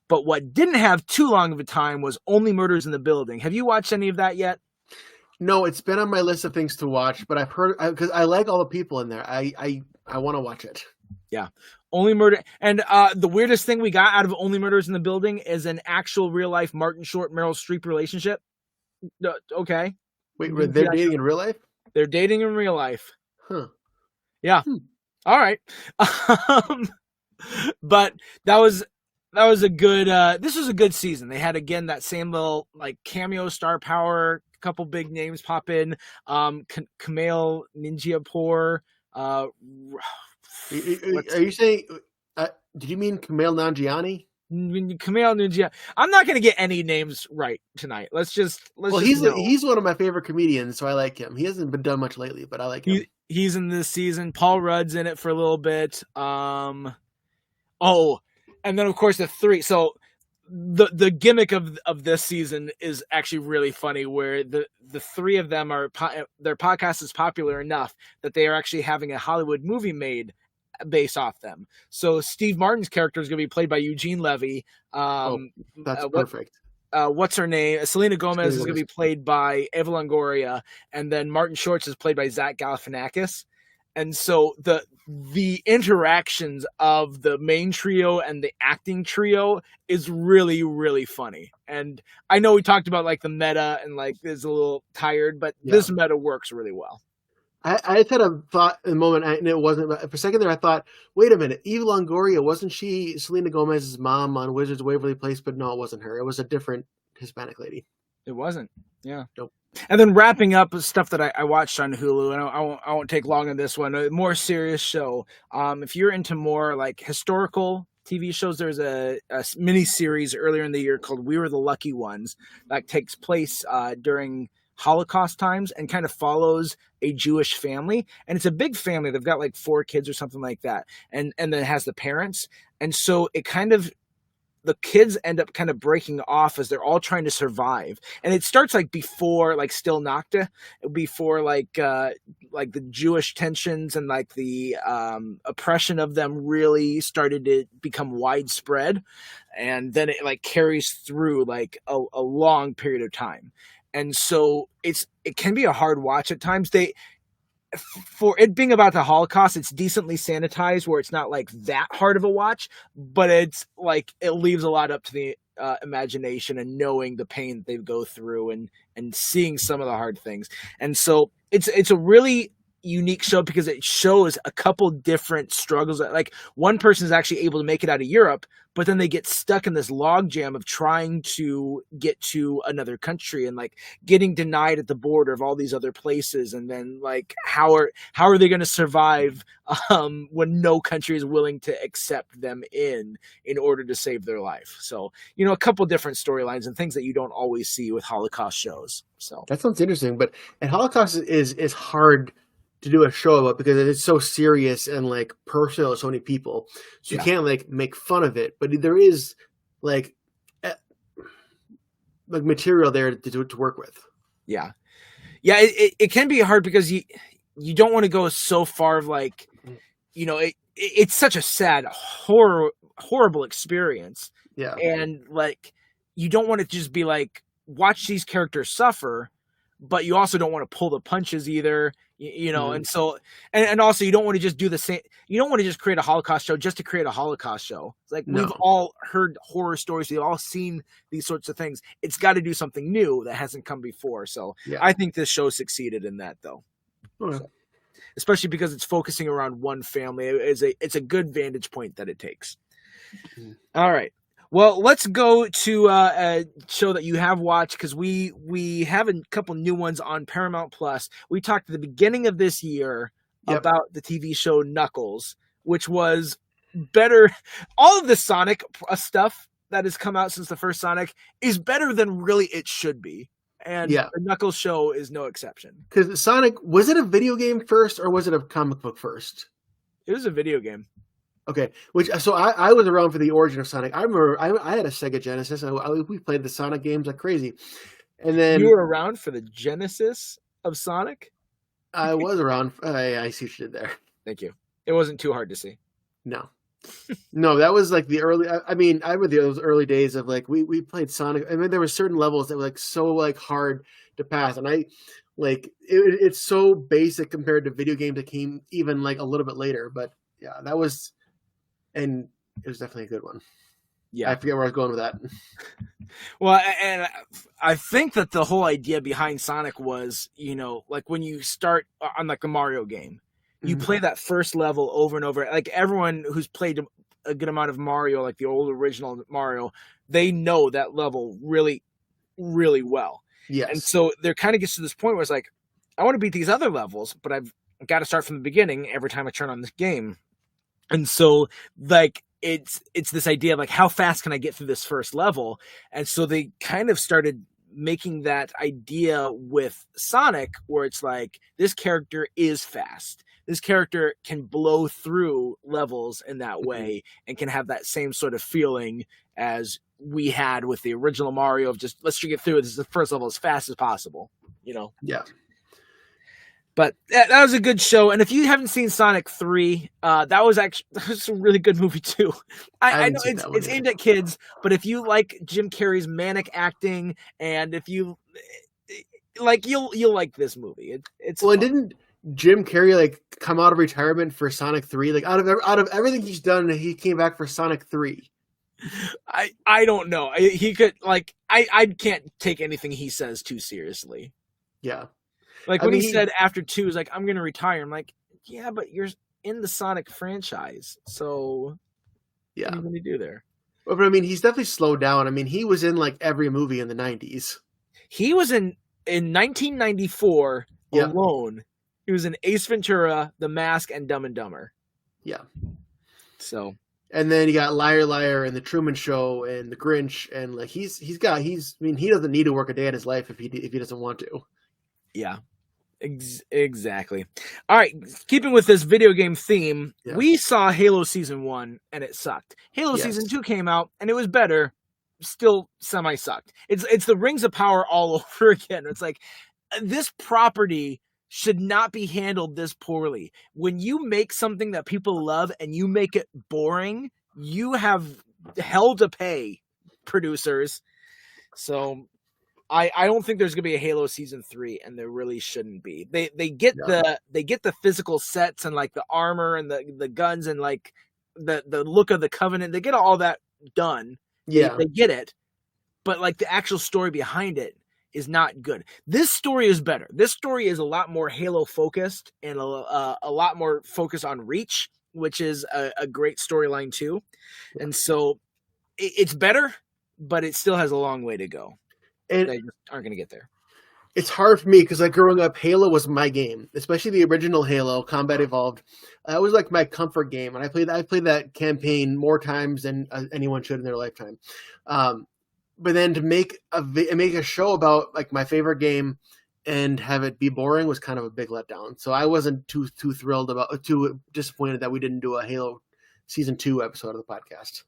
But what didn't have too long of a time was Only Murders in the Building. Have you watched any of that yet? No, it's been on my list of things to watch, but I've heard, because I like all the people in there. I want to watch it. Yeah. Only Murder. And the weirdest thing we got out of Only Murders in the Building is an actual real life Martin Short, Meryl Streep relationship. Okay. Wait, they're dating in real life? They're dating in real life. Huh. Yeah. All right. But that was a good, this was a good season. They had, again, that same little like cameo star power, couple big names pop in. Kumail Nanjiapur. Are you saying? Did you mean Kumail Nanjiani? Kumail Nanjiani. I'm not going to get any names right tonight. Let's just. He's one of my favorite comedians, so I like him. He hasn't been done much lately, but I like him. He's in this season. Paul Rudd's in it for a little bit. And then of course the 3. So the gimmick of this season is actually really funny, where the 3 of them are, their podcast is popular enough that they are actually having a Hollywood movie made based off them. So Steve Martin's character is going to be played by Eugene Levy. That's perfect. What's her name? Selena Gomez is going to be played by Eva Longoria, and then Martin Short is played by Zach Galifianakis. And so the interactions of the main trio and the acting trio is really, really funny. And I know we talked about like the meta and like is a little tired, but this meta works really well. I just had a thought in a moment, and it wasn't. But for a second there, I thought, wait a minute, Eva Longoria, wasn't she Selena Gomez's mom on Wizards of Waverly Place? But no, it wasn't her. It was a different Hispanic lady. It wasn't. Yeah. Nope. And then wrapping up stuff that I watched on Hulu, and I won't take long on this one. A more serious show. If you're into more like historical TV shows, there's a mini series earlier in the year called We Were the Lucky Ones that takes place during Holocaust times and kind of follows a Jewish family. And it's a big family. They've got like 4 kids or something like that. And then it has the parents. And so it kind of, the kids end up kind of breaking off as they're all trying to survive. And it starts like before like Still Nocta, before like the Jewish tensions and like the oppression of them really started to become widespread. And then it like carries through like a long period of time. And so it can be a hard watch at times. For it being about the Holocaust, it's decently sanitized where it's not like that hard of a watch, but it's like it leaves a lot up to the imagination and knowing the pain they go through and seeing some of the hard things. And so it's a really unique show because it shows a couple different struggles. Like one person is actually able to make it out of Europe, but then they get stuck in this log jam of trying to get to another country and like getting denied at the border of all these other places. And then like, how are they going to survive when no country is willing to accept them in order to save their life? So, a couple different storylines and things that you don't always see with Holocaust shows. So that sounds interesting, and Holocaust is hard to do a show about because it's so serious and like personal to so many people. So you Yeah. can't like make fun of it, but there is like like material there to work with. Yeah. Yeah, it can be hard because you don't want to go so far of like, it's such a sad, horrible experience. Yeah. And like, you don't want to just be like, watch these characters suffer, but you also don't want to pull the punches either, Mhm. and so, and also you don't want to just do the same. You don't want to just create a Holocaust show just to create a Holocaust show. It's like, we've No. all heard horror stories. We've all seen these sorts of things. It's got to do something new that hasn't come before. So Yeah. I think this show succeeded in that, though. Okay. So, especially because it's focusing around one family. It's a good vantage point that it takes. Mhm. All right. Well, let's go to a show that you have watched, because we have a couple new ones on Paramount Plus. We talked at the beginning of this year Yep. about the TV show Knuckles, which was better. All of the Sonic stuff that has come out since the first Sonic is better than really it should be. And Yeah. the Knuckles show is no exception. Because Sonic, was it a video game first or was it a comic book first? It was a video game. Okay, so I was around for the origin of Sonic. I remember I had a Sega Genesis, and we played the Sonic games like crazy. And then You were around for the genesis of Sonic? I was around. I see what you did there. Thank you. It wasn't too hard to see. No, no, that was like the early. I mean, I remember those early days of like we played Sonic. I mean, there were certain levels that were like so like hard to pass, and I like it's so basic compared to video games that came even like a little bit later. But yeah, that was, and it was definitely a good one. Yeah. I forget where I was going with that. Well, and I think that the whole idea behind Sonic was, like when you start on like a Mario game, you Mhm. play that first level over and over. Like everyone who's played a good amount of Mario, like the old original Mario, they know that level really, really well. Yes. And so there kind of gets to this point where it's like, I want to beat these other levels, but I've got to start from the beginning every time I turn on this game. And so like it's this idea of like, how fast can I get through this first level? And so they kind of started making that idea with Sonic, where it's like, this character is fast. This character can blow through levels in that way and can have that same sort of feeling as we had with the original Mario of just, let's get through this the first level as fast as possible, Yeah. But that was a good show. And if you haven't seen Sonic 3, that was a really good movie too. I know it's aimed at kids, but if you like Jim Carrey's manic acting, and if you like, you'll like this movie. It's well, fun. Didn't Jim Carrey like come out of retirement for Sonic 3? Like out of everything he's done, he came back for Sonic 3. I don't know. He could like I can't take anything he says too seriously. Yeah. Like when he said after 2, he's like, I'm going to retire. I'm like, yeah, but you're in the Sonic franchise. So yeah, what are you going to do there? But I mean, he's definitely slowed down. I mean, he was in like every movie in the 90s. He was in 1994 alone. He was in Ace Ventura, The Mask, and Dumb and Dumber. Yeah. So. And then you got Liar Liar and The Truman Show and The Grinch, and like he doesn't need to work a day in his life if he doesn't want to. Yeah. Exactly. All right, keeping with this video game theme, we saw Halo Season 1 and it sucked. Halo Season 2 came out and it was better, still semi-sucked. It's the Rings of Power all over again. It's like, this property should not be handled this poorly. When you make something that people love and you make it boring, you have hell to pay, producers. So I don't think there's gonna be a Halo Season 3, and there really shouldn't be. They get the physical sets and like the armor and the guns and like the look of the Covenant. They get all that done. Yeah, they get it, but like the actual story behind it is not good. This story is better. This story is a lot more Halo focused and a lot more focused on Reach, which is a great storyline too. And so it's better, but it still has a long way to go. And they just aren't going to get there. It's hard for me because like growing up, Halo was my game, especially the original Halo, Combat Evolved. That was like my comfort game, and I played that campaign more times than anyone should in their lifetime. But then to make a show about like my favorite game and have it be boring was kind of a big letdown. So I wasn't too disappointed that we didn't do a Halo season 2 episode of the podcast.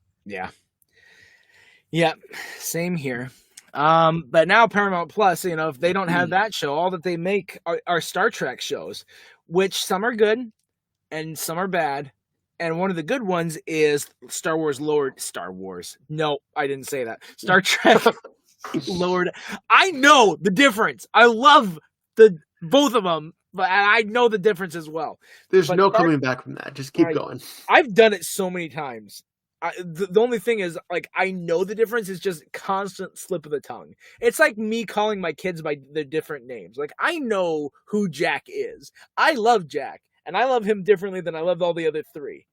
Yeah, same here. But now Paramount Plus, if they don't have that show, all that they make are Star Trek shows, which some are good and some are bad. And one of the good ones is Star Wars. No, I didn't say that. Star Trek Lowered. I know the difference. I love both of them, but I know the difference as well. There's no coming back from that. Just keep going. I've done it so many times. The only thing is, like, I know the difference is just constant slip of the tongue. It's like me calling my kids by their different names. Like, I know who Jack is. I love Jack, and I love him differently than I loved all the other three.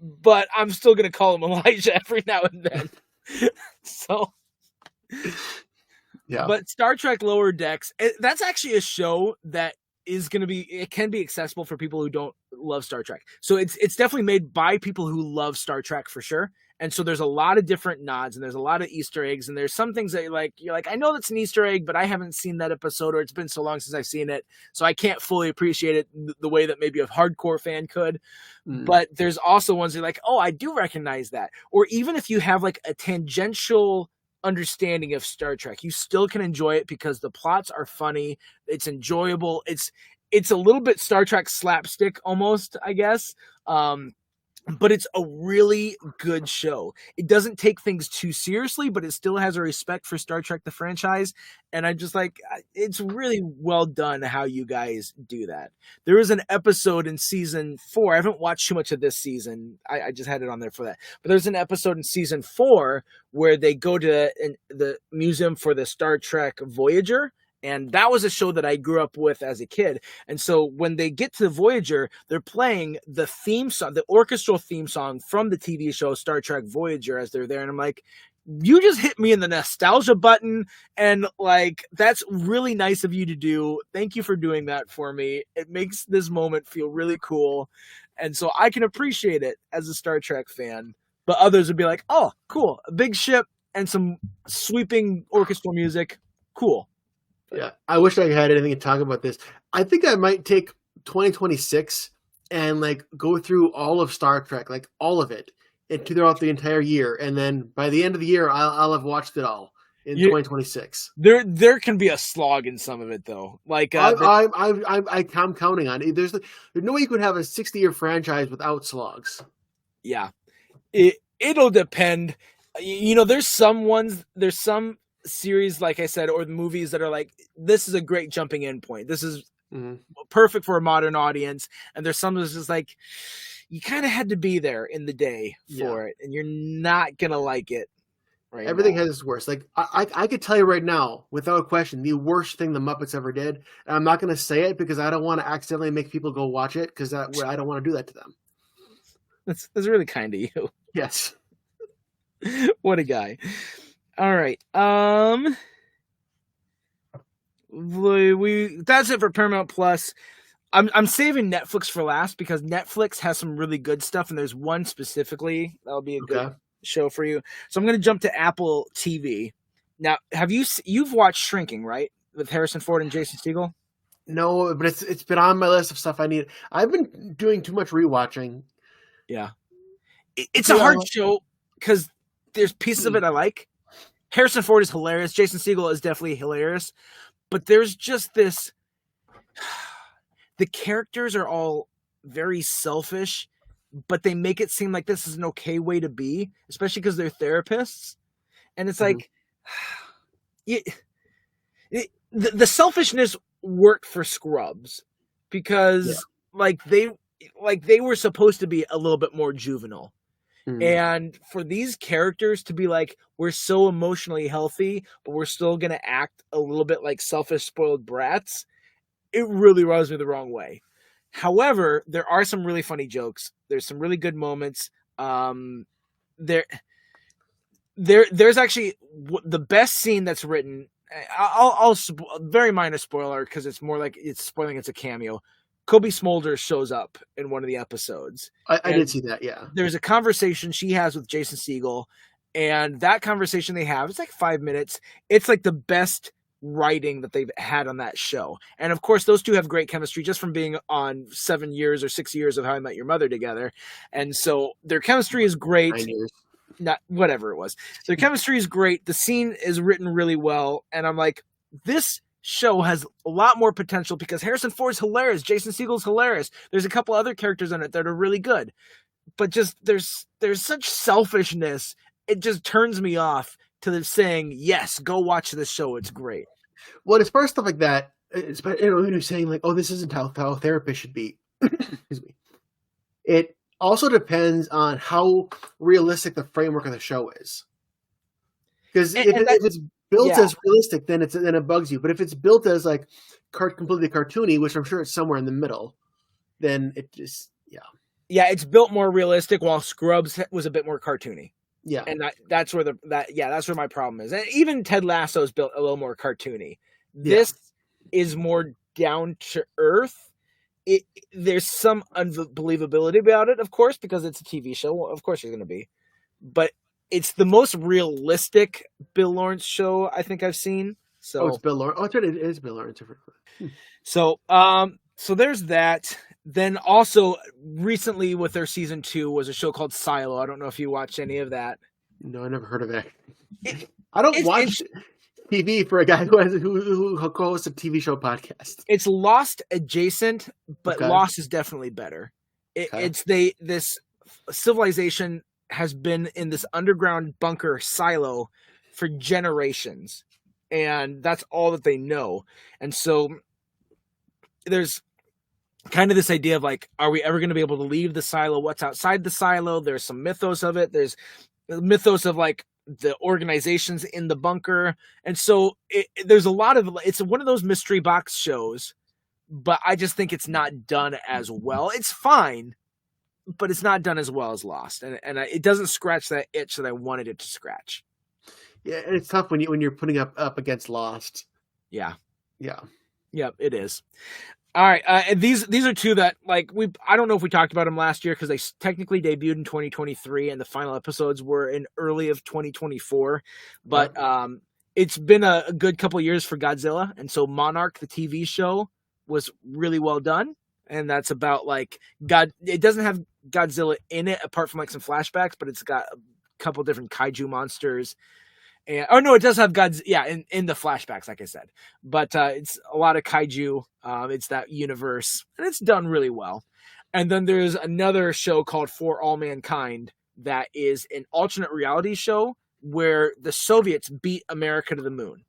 But I'm still going to call him Elijah every now and then. So, yeah. But Star Trek Lower Decks, that's actually a show that is going to be, it can be accessible for people who don't love Star Trek. So it's definitely made by people who love Star Trek for sure. And so there's a lot of different nods and there's a lot of Easter eggs and there's some things that you're like, I know that's an Easter egg, but I haven't seen that episode or it's been so long since I've seen it. So I can't fully appreciate it the way that maybe a hardcore fan could. But there's also ones that are like, oh, I do recognize that. Or even if you have like a tangential understanding of Star Trek, you still can enjoy it because the plots are funny. It's enjoyable. It's a little bit Star Trek slapstick almost, I guess. But it's a really good show. It doesn't take things too seriously, but it still has a respect for Star Trek, the franchise. And I'm just like, it's really well done how you guys do that. There was an episode in season 4. I haven't watched too much of this season. I just had it on there for that. But there's an episode in season 4 where they go to the museum for the Star Trek Voyager. And that was a show that I grew up with as a kid. And so when they get to Voyager, they're playing the theme song, the orchestral theme song from the TV show Star Trek Voyager as they're there. And I'm like, you just hit me in the nostalgia button. And like, that's really nice of you to do. Thank you for doing that for me. It makes this moment feel really cool. And so I can appreciate it as a Star Trek fan. But others would be like, oh, cool. A big ship and some sweeping orchestral music. Cool. Yeah, I wish I had anything to talk about this. I think I might take 2026 and like go through all of Star Trek, like all of it, and throughout the entire year, and then by the end of the year, I'll have watched it all in 2026. There can be a slog in some of it though. Like I'm counting on it. There's no way you could have a 60-year franchise without slogs. Yeah, it'll depend. There's some series, like I said, or the movies that are like, this is a great jumping in point. This is perfect for a modern audience. And there's some that's just like, you kind of had to be there in the day for it, and you're not going to like it. Right. Everything has its worst. Like I could tell you right now, without question, the worst thing the Muppets ever did. And I'm not going to say it because I don't want to accidentally make people go watch it because I don't want to do that to them. That's really kind of you. Yes. What a guy. All right. That's it for Paramount Plus. I'm saving Netflix for last because Netflix has some really good stuff, and there's one specifically that'll be a good show for you. So I'm going to jump to Apple TV. Now, you've watched Shrinking, right? With Harrison Ford and Jason Segel? No, but it's been on my list of stuff I need. I've been doing too much rewatching. Yeah. It's a hard show because there's pieces of it I like. Harrison Ford is hilarious. Jason Segel is definitely hilarious. But there's just this... The characters are all very selfish, but they make it seem like this is an okay way to be, especially because they're therapists. And it's like... The selfishness worked for Scrubs because they were supposed to be a little bit more juvenile. And for these characters to be like, we're so emotionally healthy, but we're still going to act a little bit like selfish, spoiled brats, it really rubs me the wrong way. However, there are some really funny jokes. There's some really good moments. There's actually the best scene that's written. I'll very minor spoiler because it's more like it's spoiling. It's a cameo. Kobe Smolder shows up in one of the episodes. I did see that, yeah. There's a conversation she has with Jason Segel, and that conversation they have, it's like 5 minutes. It's like the best writing that they've had on that show. And of course, those two have great chemistry just from being on 7 years or 6 years of How I Met Your Mother together. And so their chemistry is great. 9 years. Not whatever it was. Their chemistry is great. The scene is written really well. And I'm like, this show has a lot more potential because Harrison Ford's hilarious. Jason Segel's hilarious. There's a couple other characters in it that are really good. But just there's such selfishness. It just turns me off to them saying, yes, go watch this show. It's great. Well, as far as stuff like that, it's, when you're saying like, oh, this isn't how a therapist should be. Excuse me. It also depends on how realistic the framework of the show is. Because if it's built as realistic, then it bugs you. But if it's built as like completely cartoony, which I'm sure it's somewhere in the middle, then it just yeah, it's built more realistic, while Scrubs was a bit more cartoony. Yeah, and that's where that's where my problem is. And even Ted Lasso is built a little more cartoony. This is more down to earth. There's some unbelievability about it, of course, because it's a TV show. Well, of course, you're going to be, but it's the most realistic Bill Lawrence show I think I've seen. So it's Bill Lawrence. Oh, that's right, it is Bill Lawrence. So, so there's that. Then also recently with their season 2 was a show called Silo. I don't know if you watched any of that. No, I never heard of it. I don't watch TV for a guy who hosts a TV show podcast. It's Lost adjacent, but Lost is definitely better. This civilization has been in this underground bunker silo for generations, and that's all that they know. And so there's kind of this idea of like, are we ever going to be able to leave the silo? What's outside the silo? There's some mythos of it. There's mythos of like the organizations in the bunker. And so there's a lot of, it's one of those mystery box shows, but I just think it's not done as well. It's fine, but it's not done as well as Lost. And it doesn't scratch that itch that I wanted it to scratch. Yeah. And it's tough when you're putting up against Lost. Yeah. Yeah. Yeah, it is. All right, and these are two that like I don't know if we talked about them last year because they technically debuted in 2023 and the final episodes were in early of 2024, but it's been a good couple years for Godzilla, and so Monarch, the TV show, was really well done, and that's about like it doesn't have Godzilla in it apart from like some flashbacks, but it's got a couple different kaiju monsters. It does have Godzilla, in the flashbacks, like I said. But it's a lot of kaiju. It's that universe, and it's done really well. And then there's another show called For All Mankind that is an alternate reality show where the Soviets beat America to the moon.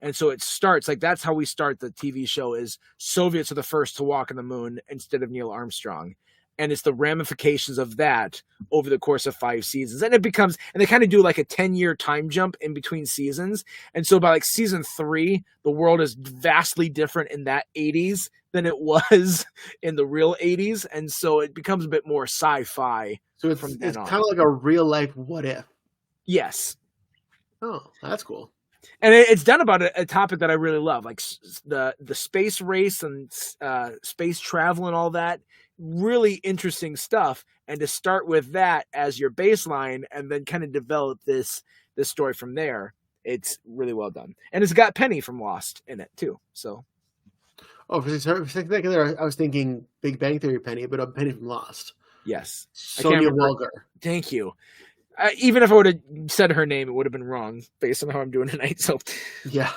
And so it starts, like that's how we start the TV show is Soviets are the first to walk on the moon instead of Neil Armstrong. And it's the ramifications of that over the course of 5 seasons. And they kind of do like a 10-year time jump in between seasons. And so by like season 3, the world is vastly different in that 80s than it was in the real 80s. And so it becomes a bit more sci-fi. So it's kind of like a real life what if. Yes. Oh, that's cool. And it's done about a topic that I really love, like the space race and space travel and all that. Really interesting stuff. And to start with that as your baseline and then kind of develop this story from there, it's really well done. And it's got Penny from Lost in it too. So, for a second there, I was thinking Big Bang Theory Penny, but a Penny from Lost. Yes, Sonia Walger. Thank you. Even if I would have said her name, it would have been wrong based on how I'm doing tonight. So, yeah.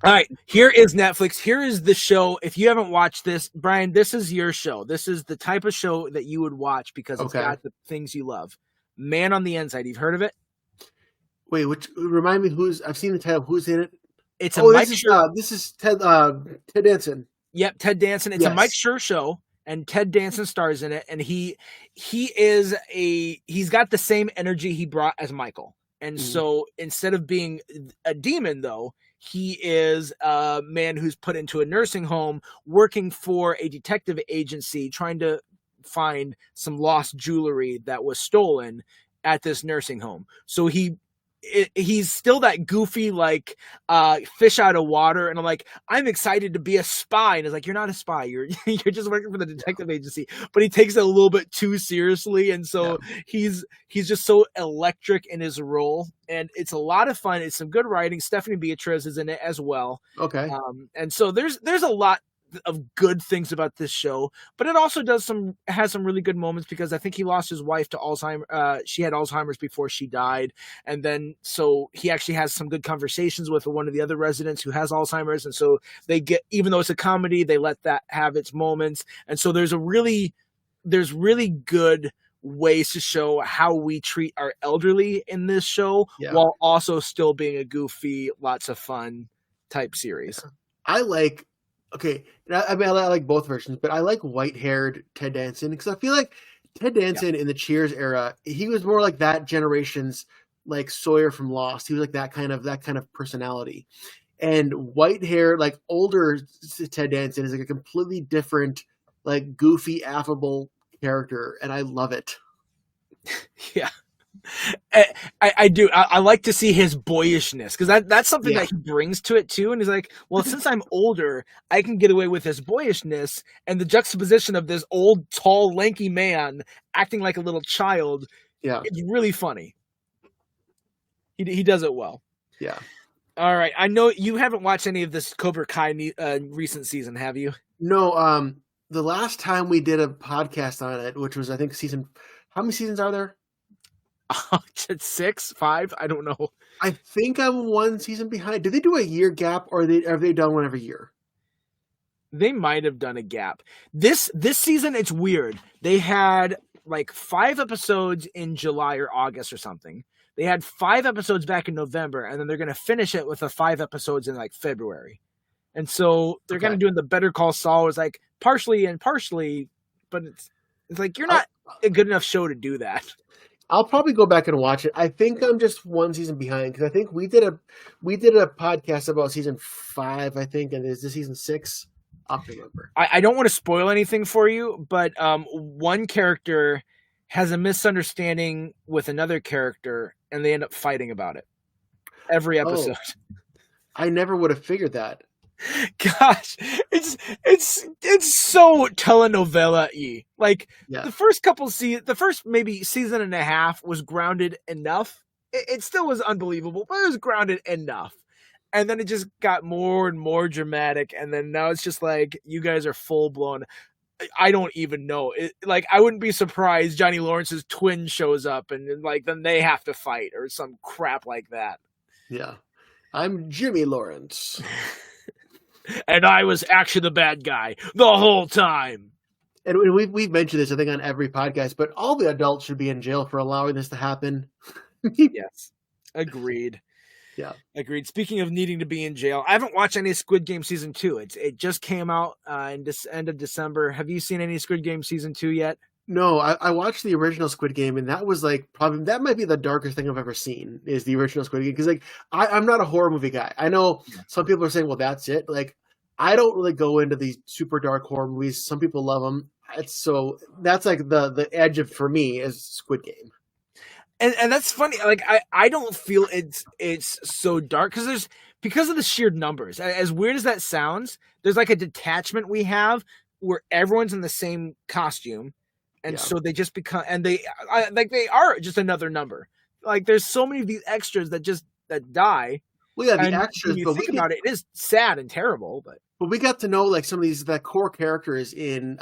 All right, here is Netflix. Here is the show. If you haven't watched this, Brian, this is your show. This is the type of show that you would watch because it's got the things you love. Man on the Inside. You've heard of it? Wait, remind me I've seen the title. Who's in it? It's a Mike Schur. This is Ted Danson. Yep, Ted Danson. It's a Mike Schur show, and Ted Danson stars in it. And he's got the same energy he brought as Michael. And so instead of being a demon, though, he is a man who's put into a nursing home working for a detective agency trying to find some lost jewelry that was stolen at this nursing home. So he he's still that goofy like fish out of water, and I'm like, I'm excited to be a spy, and it's like, you're not a spy, you're you're just working for the detective agency. But he takes it a little bit too seriously, and so he's just so electric in his role, and it's a lot of fun. It's some good writing. Stephanie Beatriz is in it as well. Okay. And so there's a lot of good things about this show, but it also has some really good moments, because I think he lost his wife to Alzheimer's. She had Alzheimer's before she died, and then so he actually has some good conversations with one of the other residents who has Alzheimer's, and so they get, even though it's a comedy, they let that have its moments, and so there's really good ways to show how we treat our elderly in this show, while also still being a goofy, lots of fun type series. I like. Okay, I mean, I like both versions, but I like white-haired Ted Danson, because I feel like Ted Danson in the Cheers era, he was more like that generation's like Sawyer from Lost. He was like that kind of personality. And white-haired, like older Ted Danson is like a completely different, like goofy, affable character, and I love it. Yeah. I do. I like to see his boyishness, because that's something that he brings to it too. And he's like, well, since I'm older, I can get away with his boyishness, and the juxtaposition of this old, tall, lanky man acting like a little child. Yeah, it's really funny. He does it well. Yeah. All right. I know you haven't watched any of this Cobra Kai recent season, have you? No. The last time we did a podcast on it, which was, I think, how many seasons are there? 6, 5, I don't know. I think I'm one season behind. Did they do a year gap, or have they done one every year? They might have done a gap. This season, it's weird. They had like 5 episodes in July or August or something. They had 5 episodes back in November, and then they're going to finish it with 5 episodes in like February. And so they're kind of doing the Better Call Saul, is like partially, but it's like, you're not a good enough show to do that. I'll probably go back and watch it. I think I'm just one season behind, because I think we did a podcast about season 5, I think, and is this season 6? I'll remember. I don't want to spoil anything for you, but one character has a misunderstanding with another character, and they end up fighting about it every episode. I never would have figured that. Gosh, it's so telenovela-y. Like the first the first maybe season and a half was grounded enough. It still was unbelievable, but it was grounded enough. And then it just got more and more dramatic, and then now it's just like, you guys are full blown. I don't even know. Like, I wouldn't be surprised Johnny Lawrence's twin shows up, and like then they have to fight or some crap like that. Yeah, I'm Jimmy Lawrence. And I was actually the bad guy the whole time. And we've mentioned this, I think, on every podcast, but all the adults should be in jail for allowing this to happen. Yes. Agreed. Yeah. Agreed. Speaking of needing to be in jail, I haven't watched any Squid Game season 2. It just came out in this end of December. Have you seen any Squid Game season 2 yet? No, I watched the original Squid Game, and that was like probably, that might be the darkest thing I've ever seen, is the original Squid Game. Because like I'm not a horror movie guy. I know some people are saying, well, that's it. Like, I don't really go into these super dark horror movies. Some people love them. So that's like the edge for me is Squid Game. And that's funny. Like, I don't feel it's so dark, because of the sheer numbers. As weird as that sounds, there's like a detachment we have where everyone's in the same costume. And so they just become, and they are just another number. Like, there's so many of these extras that die. Well, yeah, the extras. When you think about it, it is sad and terrible. But we got to know like some of these core characters in.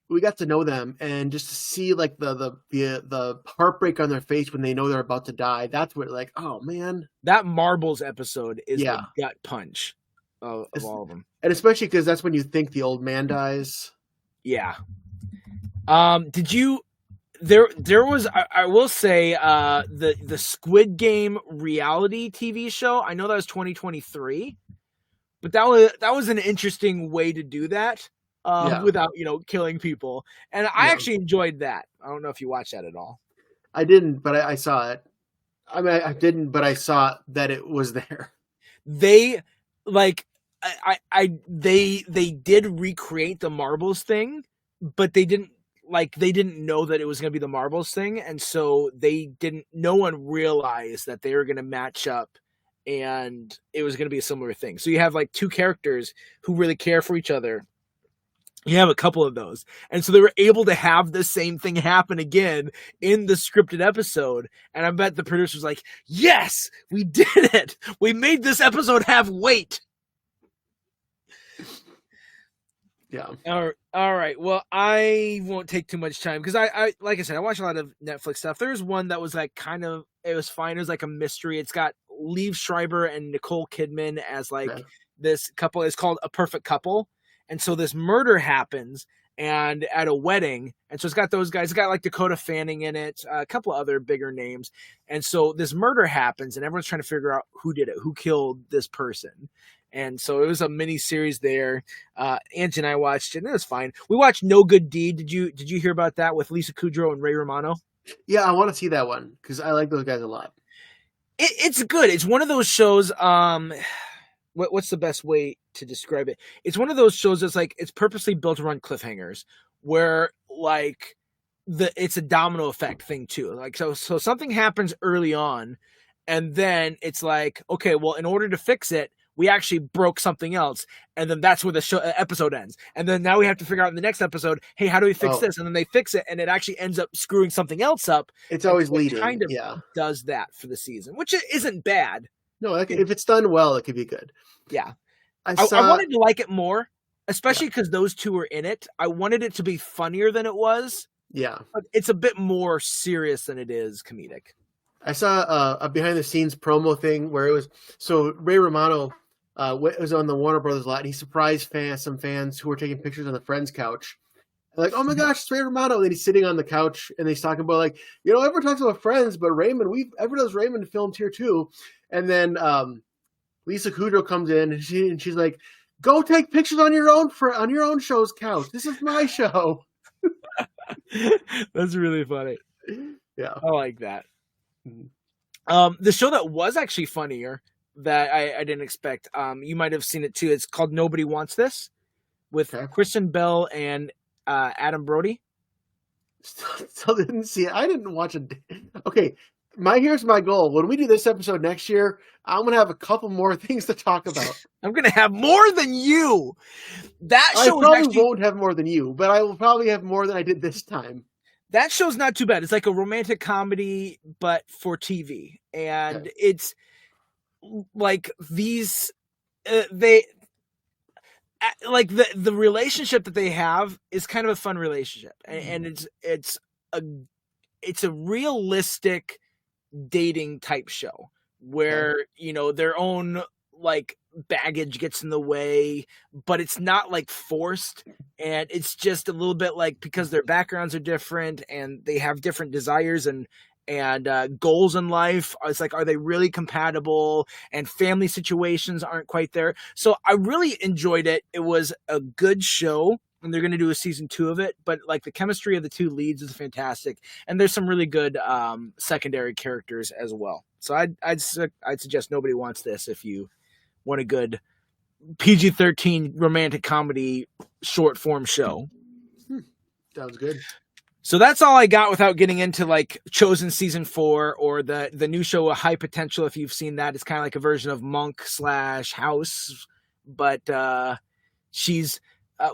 We got to know them, and just to see like the heartbreak on their face when they know they're about to die. That's what, like, oh man, that Marbles episode is the gut punch of all of them, and especially because that's when you think the old man dies. Yeah. Did you? There was. I will say, the Squid Game reality TV show. I know that was 2023, but that was an interesting way to do that. Without killing people, and I actually enjoyed that. I don't know if you watched that at all. I didn't, but I saw it. I mean, I didn't, but I saw that it was there. They they did recreate the Marbles thing, but they didn't like they didn't know that it was going to be the Marvels thing, and so no one realized that they were going to match up and it was going to be a similar thing. So you have like two characters who really care for each other. You have a couple of those. And so they were able to have the same thing happen again in the scripted episode. And I bet the producer's like, yes, we did it. We made this episode have weight. Yeah. All right. Well, I won't take too much time because I like I said, I watch a lot of Netflix stuff. There's one that was like it was fine. It was like a mystery. It's got Liev Schreiber and Nicole Kidman as like this couple. It's called A Perfect Couple. And so this murder happens and at a wedding. And so it's got those guys. It's got like Dakota Fanning in it, a couple of other bigger names. And so this murder happens and everyone's trying to figure out who did it, who killed this person. And so it was a mini series there. Angie and I watched it, and it was fine. We watched No Good Deed. Did you hear about that with Lisa Kudrow and Ray Romano? Yeah, I want to see that one because I like those guys a lot. It's good. It's one of those shows. What's the best way to describe it? It's one of those shows that's like it's purposely built around cliffhangers, where like it's a domino effect thing too. Like so something happens early on, and then it's like, okay, well, in order to fix it, we actually broke something else, and then that's where the episode ends. And then now we have to figure out in the next episode, hey, how do we fix this? And then they fix it, and it actually ends up screwing something else up. It's always leading. Kind of does that for the season, which isn't bad. No, if it's done well, it could be good. Yeah. I wanted to like it more, especially because those two were in it. I wanted it to be funnier than it was. Yeah. But it's a bit more serious than it is comedic. I saw a behind-the-scenes promo thing where it was so Ray Romano was on the Warner Brothers lot, and he surprised some fans who were taking pictures on the Friends couch. Like, oh my gosh, it's Ray Romano. And he's sitting on the couch, and he's talking about, like, everyone talks about Friends, but Raymond, everyone knows Raymond filmed here too. And then Lisa Kudrow comes in, and she's like, go take pictures on your own show's couch. This is my show. That's really funny. Yeah. I like that. The show that was actually funnier that I didn't expect, you might have seen it too. It's called Nobody Wants This with Kristen Bell and Adam Brody. Still didn't see it. I didn't watch it. Okay, here's my goal. When we do this episode next year, I'm gonna have a couple more things to talk about. I'm gonna have more than you. That show I probably won't have more than you, but I will probably have more than I did this time. That show's not too bad. It's like a romantic comedy, but for TV, and it's like these they like the relationship that they have is kind of a fun relationship, and it's a realistic dating type show where their own like baggage gets in the way, but it's not like forced, and it's just a little bit like because their backgrounds are different and they have different desires and goals in life. It's like, are they really compatible? And family situations aren't quite there. So I really enjoyed it. It was a good show, and they're going to do a season 2 of it. But like the chemistry of the two leads is fantastic, and there's some really good secondary characters as well. So I'd suggest Nobody Wants This if you want a good PG-13 romantic comedy short form show. Sounds good. So that's all I got without getting into like Chosen season 4 or the new show High Potential. If you've seen that, it's kind of like a version of Monk / House, but she's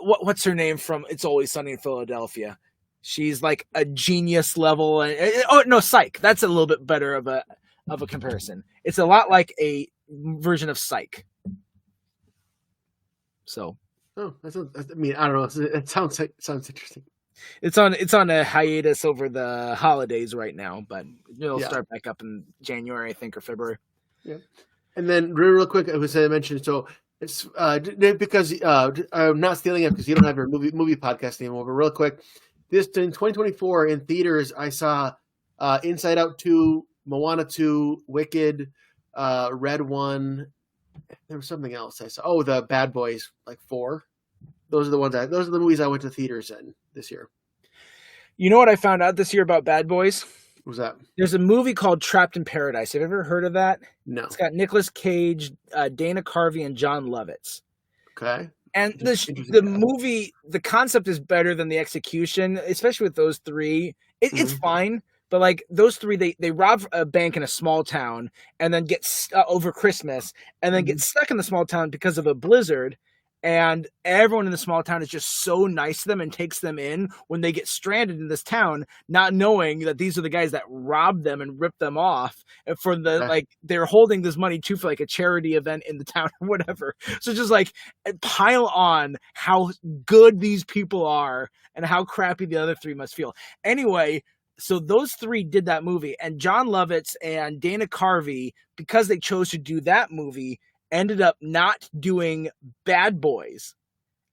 what's her name from It's Always Sunny in Philadelphia? She's like a genius level, and Psych. That's a little bit better of a comparison. It's a lot like a version of Psych. So, I don't know. It sounds interesting. It's on a hiatus over the holidays right now, but it'll start back up in January, I think, or February. Yeah. And then real quick, I mentioned, so it's because I'm not stealing it because you don't have your movie podcast anymore. But real quick, this in 2024 in theaters, I saw Inside Out 2, Moana 2, Wicked, Red 1. There was something else I saw. Oh, the Bad Boys, like 4. Those are the movies I went to theaters in this year. You know what I found out this year about Bad Boys? What was that? There's a movie called Trapped in Paradise. Have you ever heard of that? No. It's got Nicolas Cage, Dana Carvey, and John Lovitz. Okay. And Interesting. the movie, the concept is better than the execution, especially with those three. It's fine, but like those three, they rob a bank in a small town and then get over Christmas and then get stuck in the small town because of a blizzard. And everyone in the small town is just so nice to them and takes them in when they get stranded in this town, not knowing that these are the guys that robbed them and ripped them off for the like they're holding this money too for like a charity event in the town or whatever. So just like pile on how good these people are and how crappy the other three must feel. Anyway, so those three did that movie, and Jon Lovitz and Dana Carvey, because they chose to do that movie, ended up not doing Bad Boys.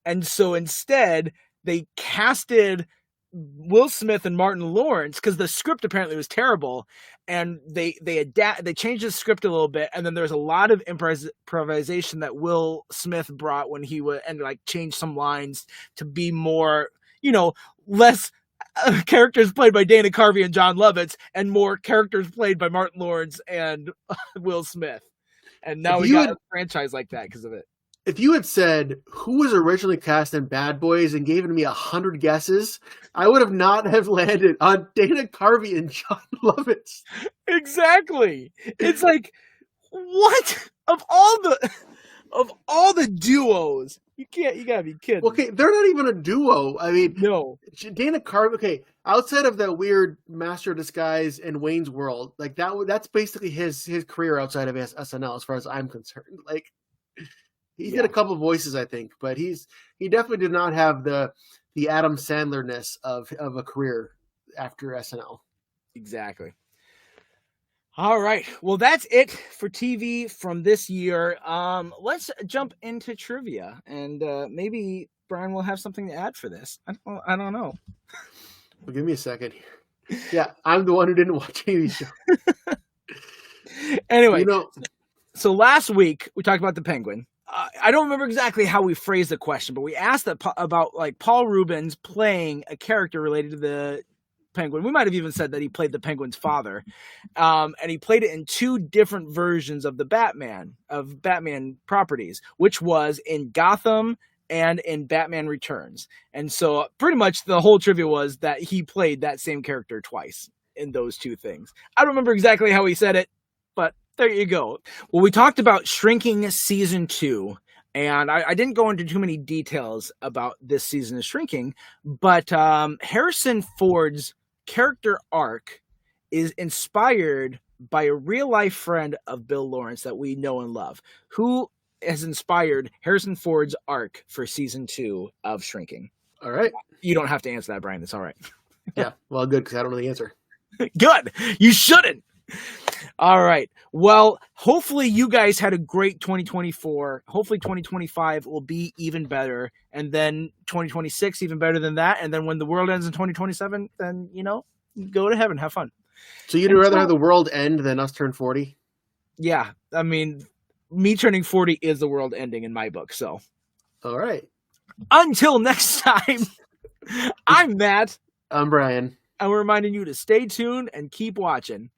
And so instead, they casted Will Smith and Martin Lawrence because the script apparently was terrible, and they changed the script a little bit, and then there's a lot of improvisation that Will Smith brought when he was, and like changed some lines to be more, less characters played by Dana Carvey and Jon Lovitz, and more characters played by Martin Lawrence and Will Smith. And now we got a franchise like that because of it. If you had said who was originally cast in Bad Boys and given me 100 guesses, I would have not have landed on Dana Carvey and Jon Lovitz. Exactly. It's like, what? Of all the duos, you gotta be kidding. Okay, they're not even a duo. I mean, no. Dana Carvey. Okay, outside of that weird Master of Disguise and Wayne's World, like that's basically his career outside of SNL, as far as I'm concerned. Like, he did a couple of voices, I think, but he definitely did not have the Adam Sandler-ness of a career after SNL. Exactly. All right. Well, that's it for TV from this year. Let's jump into trivia, and maybe Brian will have something to add for this. I don't know. Well, give me a second here. Yeah, I'm the one who didn't watch TV show. Anyway, so last week we talked about the Penguin. I don't remember exactly how we phrased the question, but we asked about like Paul Reubens playing a character related to the Penguin. We might have even said that he played the Penguin's father, and he played it in two different versions of Batman properties, which was in Gotham and in Batman Returns. And so pretty much the whole trivia was that he played that same character twice in those two things. I don't remember exactly how he said it, but there you go. Well, we talked about Shrinking Season 2, and I didn't go into too many details about this season of Shrinking, but Harrison Ford's character arc is inspired by a real-life friend of Bill Lawrence that we know and love, who has inspired Harrison Ford's arc for Season 2 of Shrinking. All right. You don't have to answer that, Brian. That's all right. Yeah, well, good, because I don't know the answer. Good. You shouldn't. All right. Well, hopefully you guys had a great 2024. Hopefully 2025 will be even better. And then 2026 even better than that. And then when the world ends in 2027, then, go to heaven. Have fun. So you'd rather have the world end than us turn 40? Yeah. I mean, me turning 40 is the world ending in my book. So. All right. Until next time, I'm Matt. I'm Brian. And we're reminding you to stay tuned and keep watching.